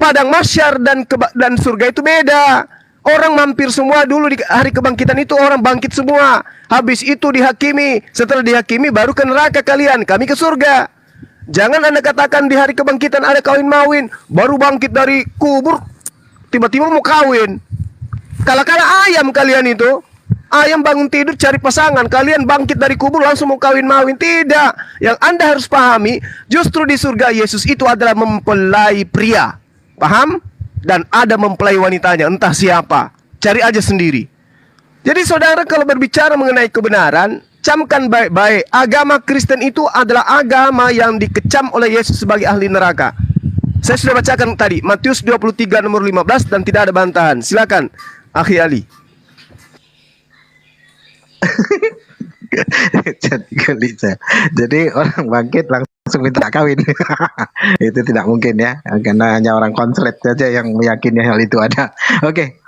Padang mahsyar dan surga itu beda. Orang mampir semua dulu di hari kebangkitan itu, orang bangkit semua. Habis itu dihakimi. Setelah dihakimi baru ke neraka kalian, kami ke surga. Jangan Anda katakan di hari kebangkitan ada kawin-mawin, baru bangkit dari kubur tiba-tiba mau kawin. Kala-kala ayam kalian itu. Ayam bangun tidur cari pasangan, kalian bangkit dari kubur langsung mau kawin-mawin. Tidak. Yang Anda harus pahami, justru di surga Yesus itu adalah mempelai pria. Paham? Dan ada mempelai wanitanya, entah siapa. Cari aja sendiri. Jadi saudara, kalau berbicara mengenai kebenaran, camkan baik-baik. Agama Kristen itu adalah agama yang dikecam oleh Yesus sebagai ahli neraka. Saya sudah bacakan tadi, Matius 23 nomor 15 dan tidak ada bantahan. Silakan, Akhi Ali. Jadi orang bangkit langsung minta kawin. Itu tidak mungkin ya, karena hanya orang konslet saja yang meyakini hal itu ada. Oke.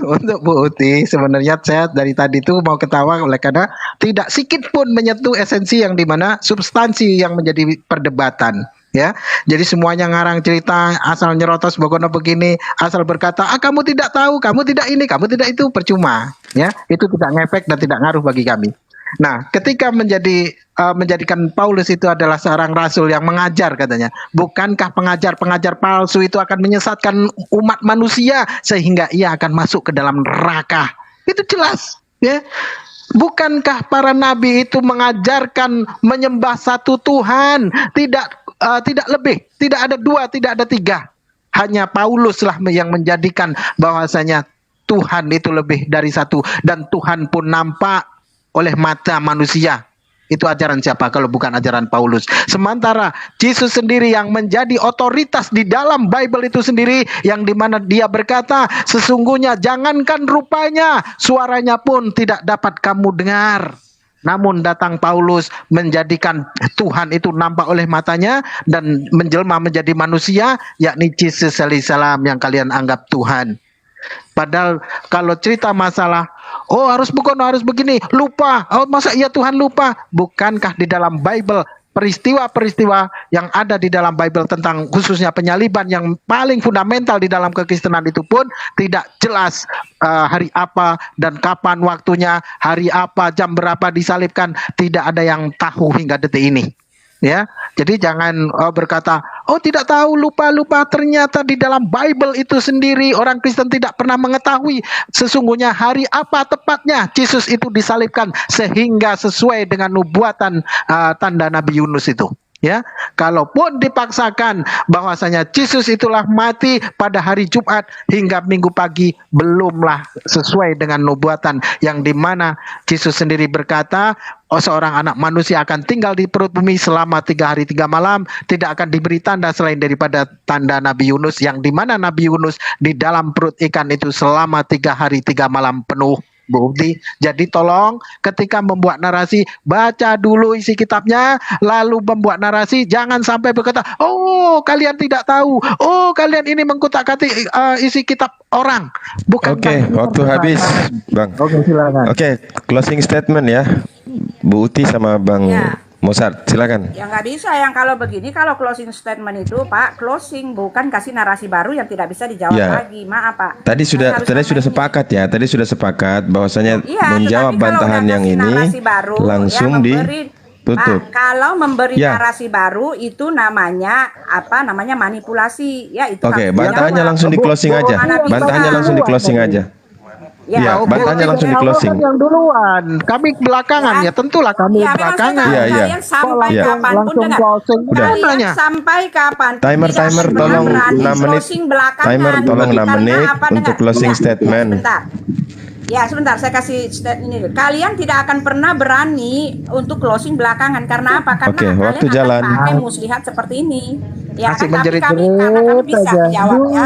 Untuk Bu Uti, sebenarnya saya dari tadi itu mau ketawa oleh karena tidak sikit pun menyentuh esensi yang dimana substansi yang menjadi perdebatan. Ya, jadi semuanya ngarang cerita, asal nyerotos Bogono begini, asal berkata, kamu tidak tahu, kamu tidak ini, kamu tidak itu, percuma. Ya, itu tidak ngefek dan tidak ngaruh bagi kami. Nah, ketika menjadikan Paulus itu adalah seorang rasul yang mengajar katanya, bukankah pengajar-pengajar palsu itu akan menyesatkan umat manusia sehingga ia akan masuk ke dalam neraka? Itu jelas, ya. Bukankah para nabi itu mengajarkan menyembah satu Tuhan, tidak lebih, tidak ada dua, tidak ada tiga. Hanya Paulus lah yang menjadikan bahwasanya Tuhan itu lebih dari satu, dan Tuhan pun nampak oleh mata manusia. Itu ajaran siapa kalau bukan ajaran Paulus? Sementara Yesus sendiri yang menjadi otoritas di dalam Bible itu sendiri, yang dimana dia berkata, sesungguhnya jangankan rupanya, suaranya pun tidak dapat kamu dengar. Namun datang Paulus menjadikan Tuhan itu nampak oleh matanya dan menjelma menjadi manusia, yakni Yesus alaihissalam yang kalian anggap Tuhan. Padahal kalau cerita masalah, harus Bogono harus begini, lupa, masa iya Tuhan lupa? Bukankah di dalam Bible peristiwa-peristiwa yang ada di dalam Bible tentang khususnya penyaliban yang paling fundamental di dalam kekristenan itu pun tidak jelas hari apa dan kapan waktunya, hari apa, jam berapa disalibkan, tidak ada yang tahu hingga detik ini. Ya, jadi jangan berkata, oh tidak tahu, lupa. Ternyata di dalam Bible itu sendiri orang Kristen tidak pernah mengetahui sesungguhnya hari apa tepatnya Yesus itu disalibkan sehingga sesuai dengan nubuatan tanda Nabi Yunus itu. Ya, kalaupun dipaksakan bahwasanya Yesus itulah mati pada hari Jumat hingga Minggu pagi, belumlah sesuai dengan nubuatan yang dimana Yesus sendiri berkata, oh seorang anak manusia akan tinggal di perut bumi selama 3 hari 3 malam, tidak akan diberi tanda selain daripada tanda Nabi Yunus, yang dimana Nabi Yunus di dalam perut ikan itu selama 3 hari 3 malam penuh. Bukti. Jadi tolong ketika membuat narasi, baca dulu isi kitabnya, lalu membuat narasi. Jangan sampai berkata, oh kalian tidak tahu, oh kalian ini mengkutak-katik isi kitab orang. Bukan. Oke, waktu habis, Bang. Oke, silakan. Oke, closing statement ya, Bu Uti sama Bang Mozart, silakan. Ya nggak bisa yang kalau begini, kalau closing statement itu Pak, closing, bukan kasih narasi baru yang tidak bisa dijawab lagi. Maaf Pak. Tadi sudah sepakat ya, tadi sudah sepakat bahwasanya menjawab bantahan yang ini baru, langsung ditutup. Pak, kalau memberi narasi baru itu namanya apa? Namanya manipulasi. Ya itu. Oke, bantahannya langsung di closing aja. Bantahannya langsung di closing aja. Ya, bantahannya langsung di closing. Yang duluan, kami belakangan ya, tentulah kami belakangan. Kalian sampai kapanpun kalian sampai kapan? Timer tolong 6 menit. Timer tolong 6 menit untuk closing statement. Ya sebentar, saya kasih ini. Kalian tidak akan pernah berani untuk closing belakangan karena apa? Karena waktu kalian jalan. akan pakai muslihat seperti ini. Ya Masih kan kami bisa menjawab ya.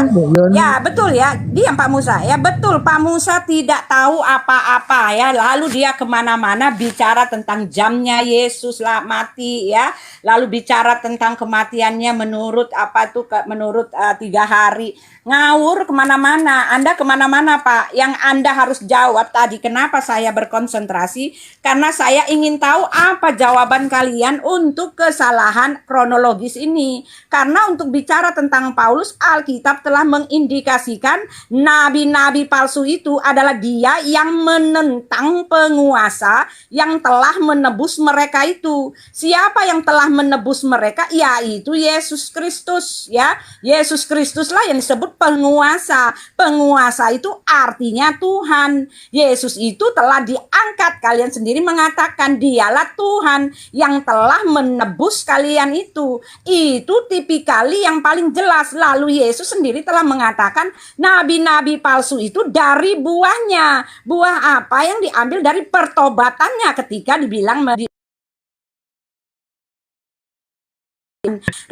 Ya betul ya, diam Pak Musa. Ya betul, Pak Musa tidak tahu apa-apa ya. Lalu dia kemana-mana bicara tentang jamnya Yesus lah mati ya. Lalu bicara tentang kematiannya menurut apa tuh? Menurut 3 hari. Ngawur kemana-mana. Anda kemana-mana Pak. Yang Anda harus jawab tadi. Kenapa saya berkonsentrasi? Karena saya ingin tahu apa jawaban kalian untuk kesalahan kronologis ini. Karena untuk bicara tentang Paulus, Alkitab telah mengindikasikan nabi-nabi palsu itu adalah dia yang menentang penguasa yang telah menebus mereka itu. Siapa yang telah menebus mereka? Yaitu Yesus Kristus ya. Yesus Kristuslah yang disebut penguasa. Penguasa itu artinya Tuhan. Yesus itu telah diangkat. Kalian sendiri mengatakan dialah Tuhan yang telah menebus kalian itu. Itu tipikali yang paling jelas. Lalu Yesus sendiri telah mengatakan nabi-nabi palsu itu dari buahnya. Buah apa yang diambil dari pertobatannya ketika dibilang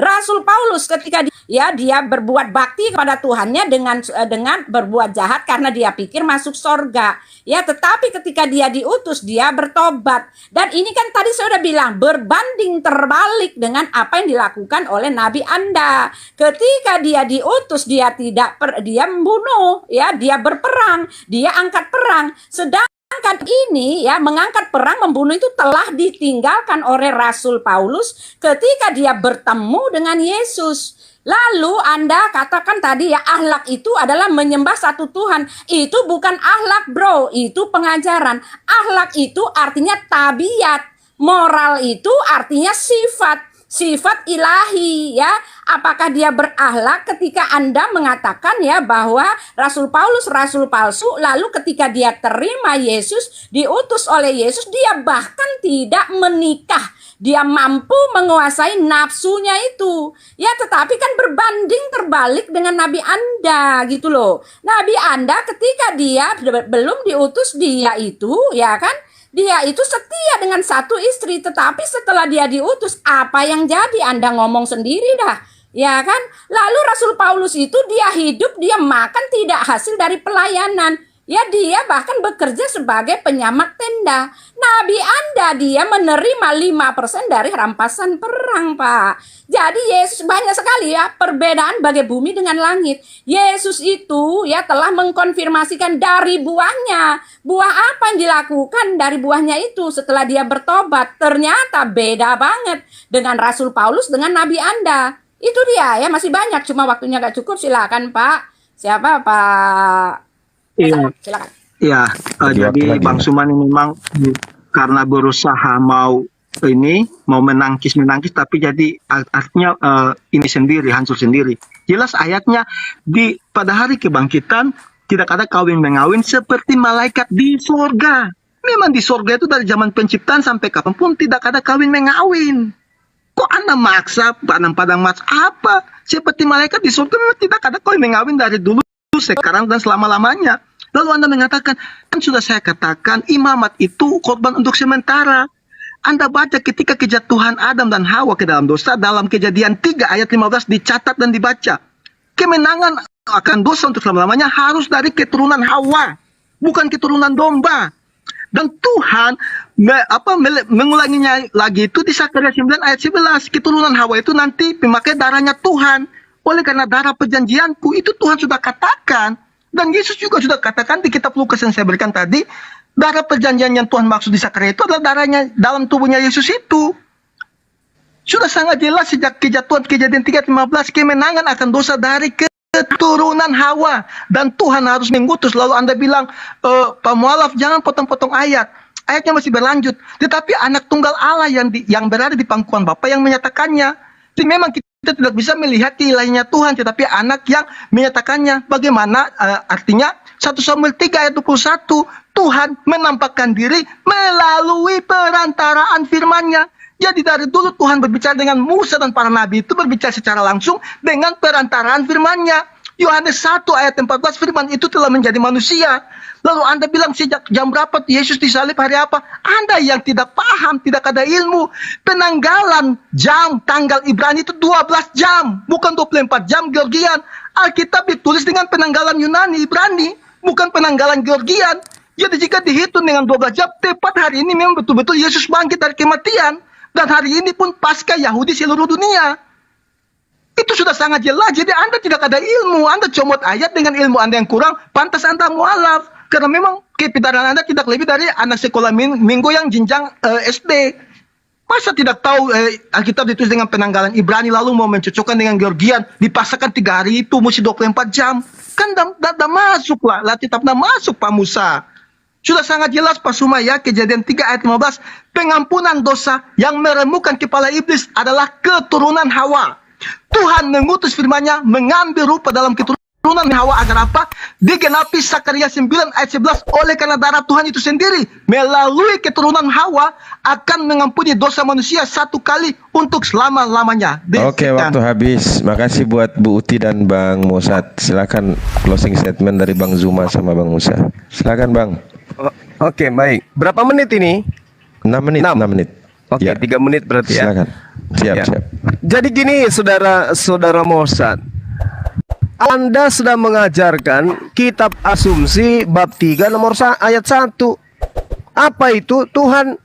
Rasul Paulus ketika dia berbuat bakti kepada Tuhannya dengan berbuat jahat karena dia pikir masuk sorga ya, tetapi ketika dia diutus dia bertobat. Dan ini kan tadi saya sudah bilang berbanding terbalik dengan apa yang dilakukan oleh Nabi Anda. Ketika dia diutus dia dia membunuh ya, dia berperang, dia angkat perang. Sedangkan ini ya, mengangkat perang, membunuh itu telah ditinggalkan oleh Rasul Paulus ketika dia bertemu dengan Yesus. Lalu Anda katakan tadi ya, akhlak itu adalah menyembah satu Tuhan. Itu bukan akhlak bro, itu pengajaran. Akhlak itu artinya tabiat. Moral itu artinya sifat ilahi ya. Apakah dia berakhlak ketika Anda mengatakan ya bahwa Rasul Paulus rasul palsu, lalu ketika dia terima Yesus, diutus oleh Yesus, dia bahkan tidak menikah. Dia mampu menguasai nafsunya itu. Ya, tetapi kan berbanding terbalik dengan Nabi Anda gitu loh. Nabi Anda ketika dia belum diutus, dia itu ya kan, dia itu setia dengan satu istri, tetapi setelah dia diutus, apa yang jadi? Anda ngomong sendiri dah, ya kan? Lalu Rasul Paulus itu dia hidup, dia makan tidak hasil dari pelayanan. Ya dia bahkan bekerja sebagai penyamak tenda. Nabi Anda dia menerima 5% dari rampasan perang, Pak. Jadi Yesus banyak sekali ya perbedaan bagai bumi dengan langit. Yesus itu ya telah mengkonfirmasikan dari buahnya. Buah apa yang dilakukan dari buahnya itu setelah dia bertobat. Ternyata beda banget dengan Rasul Paulus dengan Nabi Anda. Itu dia ya, masih banyak cuma waktunya gak cukup. Silakan Pak. Siapa Pak? Iya, Silakan. iya. Jadi Bang Suman ini memang karena berusaha mau menangkis, tapi jadi artinya ini sendiri, hancur sendiri. Jelas ayatnya pada hari kebangkitan tidak ada kawin mengawin seperti malaikat di surga. Memang di surga itu dari zaman penciptaan sampai kapanpun tidak ada kawin mengawin. Kok Anda maksa, padang mas apa? Seperti malaikat di surga memang tidak ada kawin mengawin dari dulu, sekarang dan selama-lamanya. Lalu Anda mengatakan, kan sudah saya katakan imamat itu korban untuk sementara. Anda baca ketika kejatuhan Adam dan Hawa ke dalam dosa, dalam Kejadian 3 ayat 15 dicatat dan dibaca. Kemenangan akan dosa untuk selama-lamanya harus dari keturunan Hawa, bukan keturunan domba. Dan Tuhan mengulanginya lagi itu di Sakaria 9 ayat 11. Keturunan Hawa itu nanti memakai darahnya Tuhan. Oleh karena darah perjanjianku itu Tuhan sudah katakan. Dan Yesus juga sudah katakan di kitab Lukas yang saya berikan tadi, darah perjanjian yang Tuhan maksud di Sakaria itu adalah darahnya dalam tubuhnya Yesus itu. Sudah sangat jelas sejak kejatuhan Kejadian 3:15, kemenangan akan dosa dari keturunan Hawa. Dan Tuhan harus mengutus. Lalu Anda bilang, Pak Mualaf jangan potong-potong ayat. Ayatnya masih berlanjut. Tetapi anak tunggal Allah yang berada di pangkuan Bapa yang menyatakannya. Jadi memang kita tidak bisa melihat ilahinya Tuhan, tetapi anak yang menyatakannya. Bagaimana artinya 1 Samuel 3 ayat 21, Tuhan menampakkan diri melalui perantaraan firman-Nya. Jadi dari dulu Tuhan berbicara dengan Musa dan para nabi itu berbicara secara langsung dengan perantaraan firman-Nya. Yohanes 1 ayat 14, firman itu telah menjadi manusia. Lalu Anda bilang sejak jam berapa Yesus disalib, hari apa? Anda yang tidak paham, tidak ada ilmu. Penanggalan jam tanggal Ibrani itu 12 jam, bukan 24 jam Georgian. Alkitab ditulis dengan penanggalan Yunani, Ibrani, bukan penanggalan Georgian. Jadi jika dihitung dengan 12 jam, tepat hari ini memang betul-betul Yesus bangkit dari kematian. Dan hari ini pun Paskah Yahudi seluruh dunia. Itu sudah sangat jelas. Jadi Anda tidak ada ilmu. Anda comot ayat dengan ilmu Anda yang kurang. Pantas Anda mualaf. Karena memang kepintaran Anda tidak lebih dari anak sekolah minggu yang jenjang SD. Masa tidak tahu Alkitab ditulis dengan penanggalan Ibrani lalu mau mencocokkan dengan Georgian. Dipaksakan 3 hari itu mesti 24 jam. Kan dah masuk lah. Alkitab dah masuk Pak Musa. Sudah sangat jelas Pak Sumaya, Kejadian 3 ayat 15. Pengampunan dosa yang meremukan kepala iblis adalah keturunan Hawa. Tuhan mengutus firman-Nya mengambil rupa dalam keturunan Hawa agar apa? Digenapi Sakaria 9 ayat 11. Oleh karena darah Tuhan itu sendiri melalui keturunan Hawa akan mengampuni dosa manusia satu kali untuk selama-lamanya. Oke, waktu habis. Makasih buat Bu Uti dan Bang Musad. Silakan closing statement dari Bang Zuma sama Bang Musa. Silakan Bang. Oke, baik. Berapa menit ini? 6 menit. 6 menit. Oke, Ya. 3 menit berarti ya. Silakan. Siap, Ya. siap. Jadi gini, saudara Mosad, Anda sedang mengajarkan kitab Asumsi bab 3 ayat 1. Apa itu? Tuhan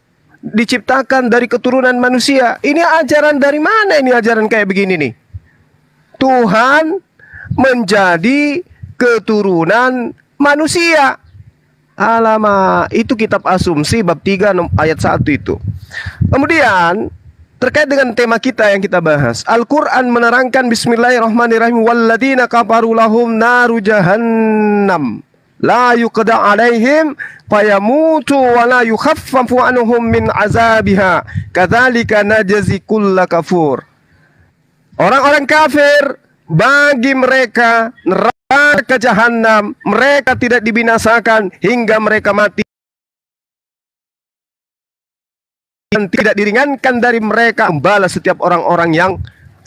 diciptakan dari keturunan manusia. Ini ajaran dari mana ini ajaran kayak begini nih? Tuhan menjadi keturunan manusia. Alamak, itu kitab Asumsi bab 3 ayat 1 itu. Kemudian terkait dengan tema kita yang kita bahas, Al-Quran menerangkan Bismillahirrahmanirrahim, Walladzina kafaru lahum naru jahannam la yuqda alaihim fayamutu wa la yukhaffafu anhum min azabiha kadzalika najzi kulla kafur. Orang-orang kafir, bagi mereka neraka jahanam, mereka tidak dibinasakan hingga mereka mati, dan tidak diringankan dari mereka membalas setiap orang-orang yang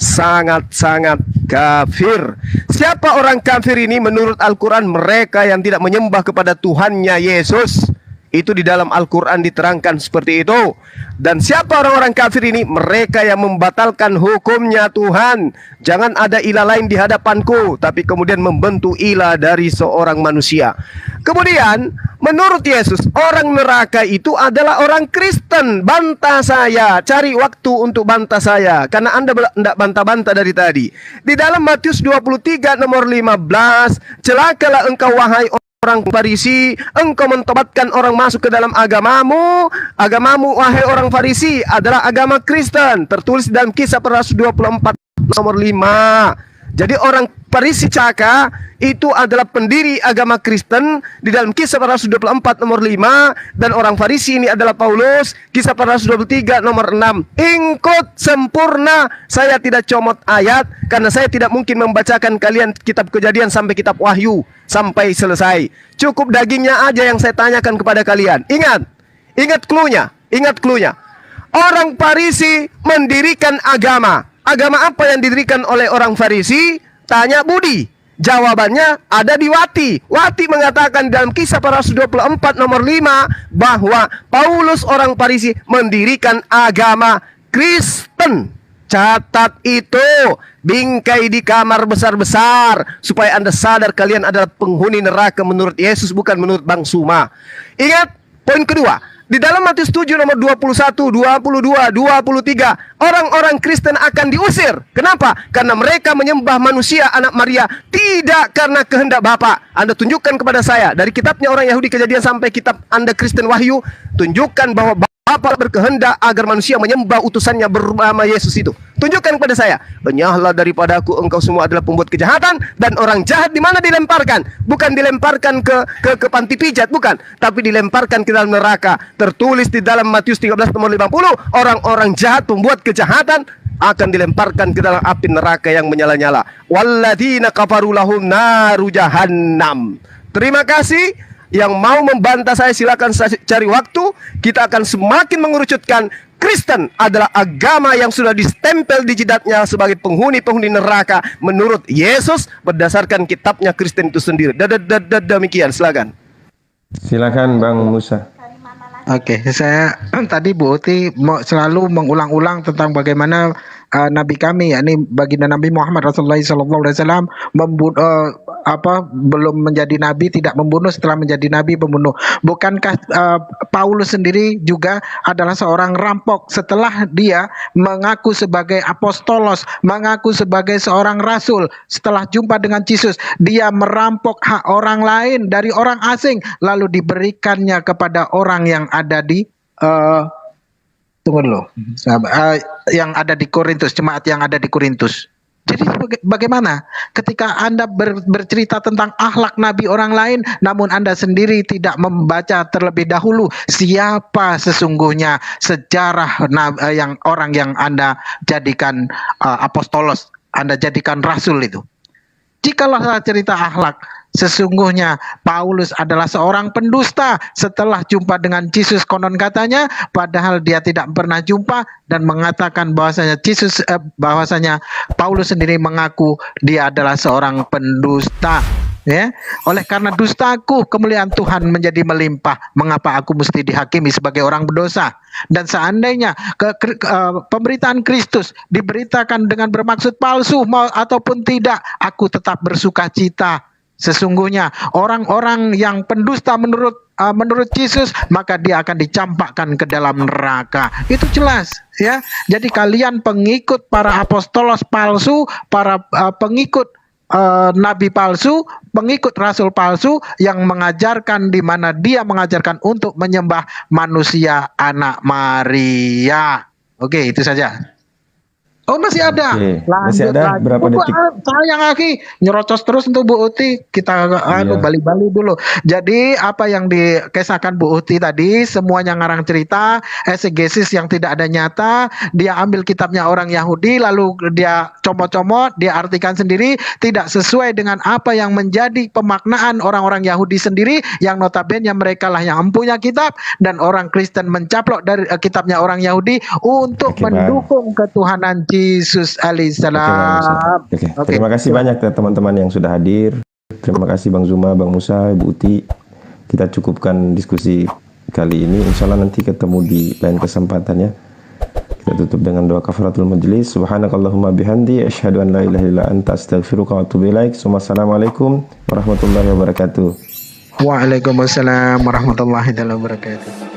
sangat-sangat kafir. Siapa orang kafir ini? Menurut Al-Quran, mereka yang tidak menyembah kepada Tuhannya Yesus. Itu di dalam Al-Quran diterangkan seperti itu. Dan siapa orang-orang kafir ini? Mereka yang membatalkan hukumnya Tuhan. Jangan ada ilah lain di hadapanku, tapi kemudian membentuk ilah dari seorang manusia. Kemudian menurut Yesus, orang neraka itu adalah orang Kristen. Bantah saya, cari waktu untuk bantah saya, karena Anda tidak bantah-bantah dari tadi. Di dalam Matius 23 nomor 15, celakalah engkau wahai orang Farisi, engkau mentobatkan orang masuk ke dalam agamamu. Agamamu wahai orang Farisi adalah agama Kristen. Tertulis dalam Kisah Para Rasul 24 nomor 5. Jadi orang Farisi caka itu adalah pendiri agama Kristen di dalam Kisah Para Rasul 24 nomor 5. Dan orang Farisi ini adalah Paulus. Kisah Para Rasul 23 nomor 6. Ingkut sempurna. Saya tidak comot ayat, karena saya tidak mungkin membacakan kalian kitab Kejadian sampai kitab Wahyu sampai selesai. Cukup dagingnya aja yang saya tanyakan kepada kalian. Ingat cluenya. Orang Farisi mendirikan agama. Agama apa yang didirikan oleh orang Farisi? Tanya Budi. Jawabannya ada di Wati. Wati mengatakan dalam Kisah Para Rasul 24 nomor 5 bahwa Paulus orang Farisi mendirikan agama Kristen. Catat itu, bingkai di kamar besar-besar, supaya Anda sadar kalian adalah penghuni neraka menurut Yesus, bukan menurut Bang Suma. Ingat, poin kedua, di dalam Matius 7 nomor 21, 22, 23, orang-orang Kristen akan diusir. Kenapa? Karena mereka menyembah manusia anak Maria, tidak karena kehendak Bapa. Anda tunjukkan kepada saya, dari kitabnya orang Yahudi Kejadian sampai kitab Anda Kristen Wahyu, tunjukkan bahwa Bapa berkehendak agar manusia menyembah utusannya bernama Yesus itu. Tunjukkan kepada saya. Enyahlah daripada aku, engkau semua adalah pembuat kejahatan. Dan orang jahat di mana dilemparkan? Bukan dilemparkan ke panti pijat, bukan. Tapi dilemparkan ke dalam neraka. Tertulis di dalam Matius 13 nomor 50, orang-orang jahat pembuat kejahatan akan dilemparkan ke dalam api neraka yang menyala-nyala. Walladzina kafaru lahum naru jahannam. Terima kasih. Yang mau membantah saya silakan cari waktu. Kita akan semakin mengerucutkan Kristen adalah agama yang sudah distempel di jidatnya sebagai penghuni-penghuni neraka menurut Yesus berdasarkan kitabnya Kristen itu sendiri. Demikian, silakan. Silakan Bang Musa. Oke, saya tadi Bu Uti selalu mengulang-ulang tentang bagaimana Nabi kami, yakni baginda Nabi Muhammad Rasulullah SAW belum menjadi nabi tidak membunuh, setelah menjadi nabi pembunuh. Bukankah Paulus sendiri juga adalah seorang rampok setelah dia mengaku sebagai apostolos, mengaku sebagai seorang rasul, setelah jumpa dengan Yesus, dia merampok hak orang lain dari orang asing lalu diberikannya kepada orang yang ada di yang ada di Korintus, jemaat yang ada di Korintus. Jadi bagaimana ketika Anda bercerita tentang akhlak Nabi orang lain, namun Anda sendiri tidak membaca terlebih dahulu siapa sesungguhnya sejarah yang orang yang Anda jadikan apostolos, Anda jadikan rasul itu. Jikalau saya cerita akhlak, sesungguhnya Paulus adalah seorang pendusta setelah jumpa dengan Yesus konon katanya, padahal dia tidak pernah jumpa, dan mengatakan bahwasanya Paulus sendiri mengaku dia adalah seorang pendusta. Ya, oleh karena dustaku kemuliaan Tuhan menjadi melimpah. Mengapa aku mesti dihakimi sebagai orang berdosa? Dan seandainya pemberitaan Kristus diberitakan dengan bermaksud palsu ataupun tidak, aku tetap bersuka cita. Sesungguhnya orang-orang yang pendusta menurut Yesus, maka dia akan dicampakkan ke dalam neraka. Itu jelas, ya. Jadi kalian pengikut para apostolos palsu, para pengikut nabi palsu, pengikut rasul palsu yang mengajarkan, di mana dia mengajarkan untuk menyembah manusia anak Maria. Oke, itu saja. Oh, masih ada. Oke, masih ada lagi. Berapa detik? Sayang lagi nyerocos terus untuk Bu Uti. Kita balik-balik dulu. Jadi apa yang dikisahkan Bu Uti tadi semuanya ngarang cerita, exegesis yang tidak ada nyata. Dia ambil kitabnya orang Yahudi lalu dia comot-comot, dia artikan sendiri, tidak sesuai dengan apa yang menjadi pemaknaan orang-orang Yahudi sendiri, yang notabene mereka lah yang punya kitab, dan orang Kristen mencaplok dari kitabnya orang Yahudi untuk mendukung ketuhanan Yesus alaihissalam. Oke. Terima kasih banyak teman-teman yang sudah hadir. Terima kasih Bang Zuma, Bang Musa, Ibu Uti. Kita cukupkan diskusi kali ini. Insya Allah nanti ketemu di lain kesempatan ya. Kita tutup dengan doa kafaratul majlis. Subhanakallahumma bihamdi asyhadu an la ilaha illa anta astaghfiruka wa atubu ilaik. Assalamualaikum warahmatullahi wabarakatuh. Waalaikumsalam warahmatullahi wabarakatuh.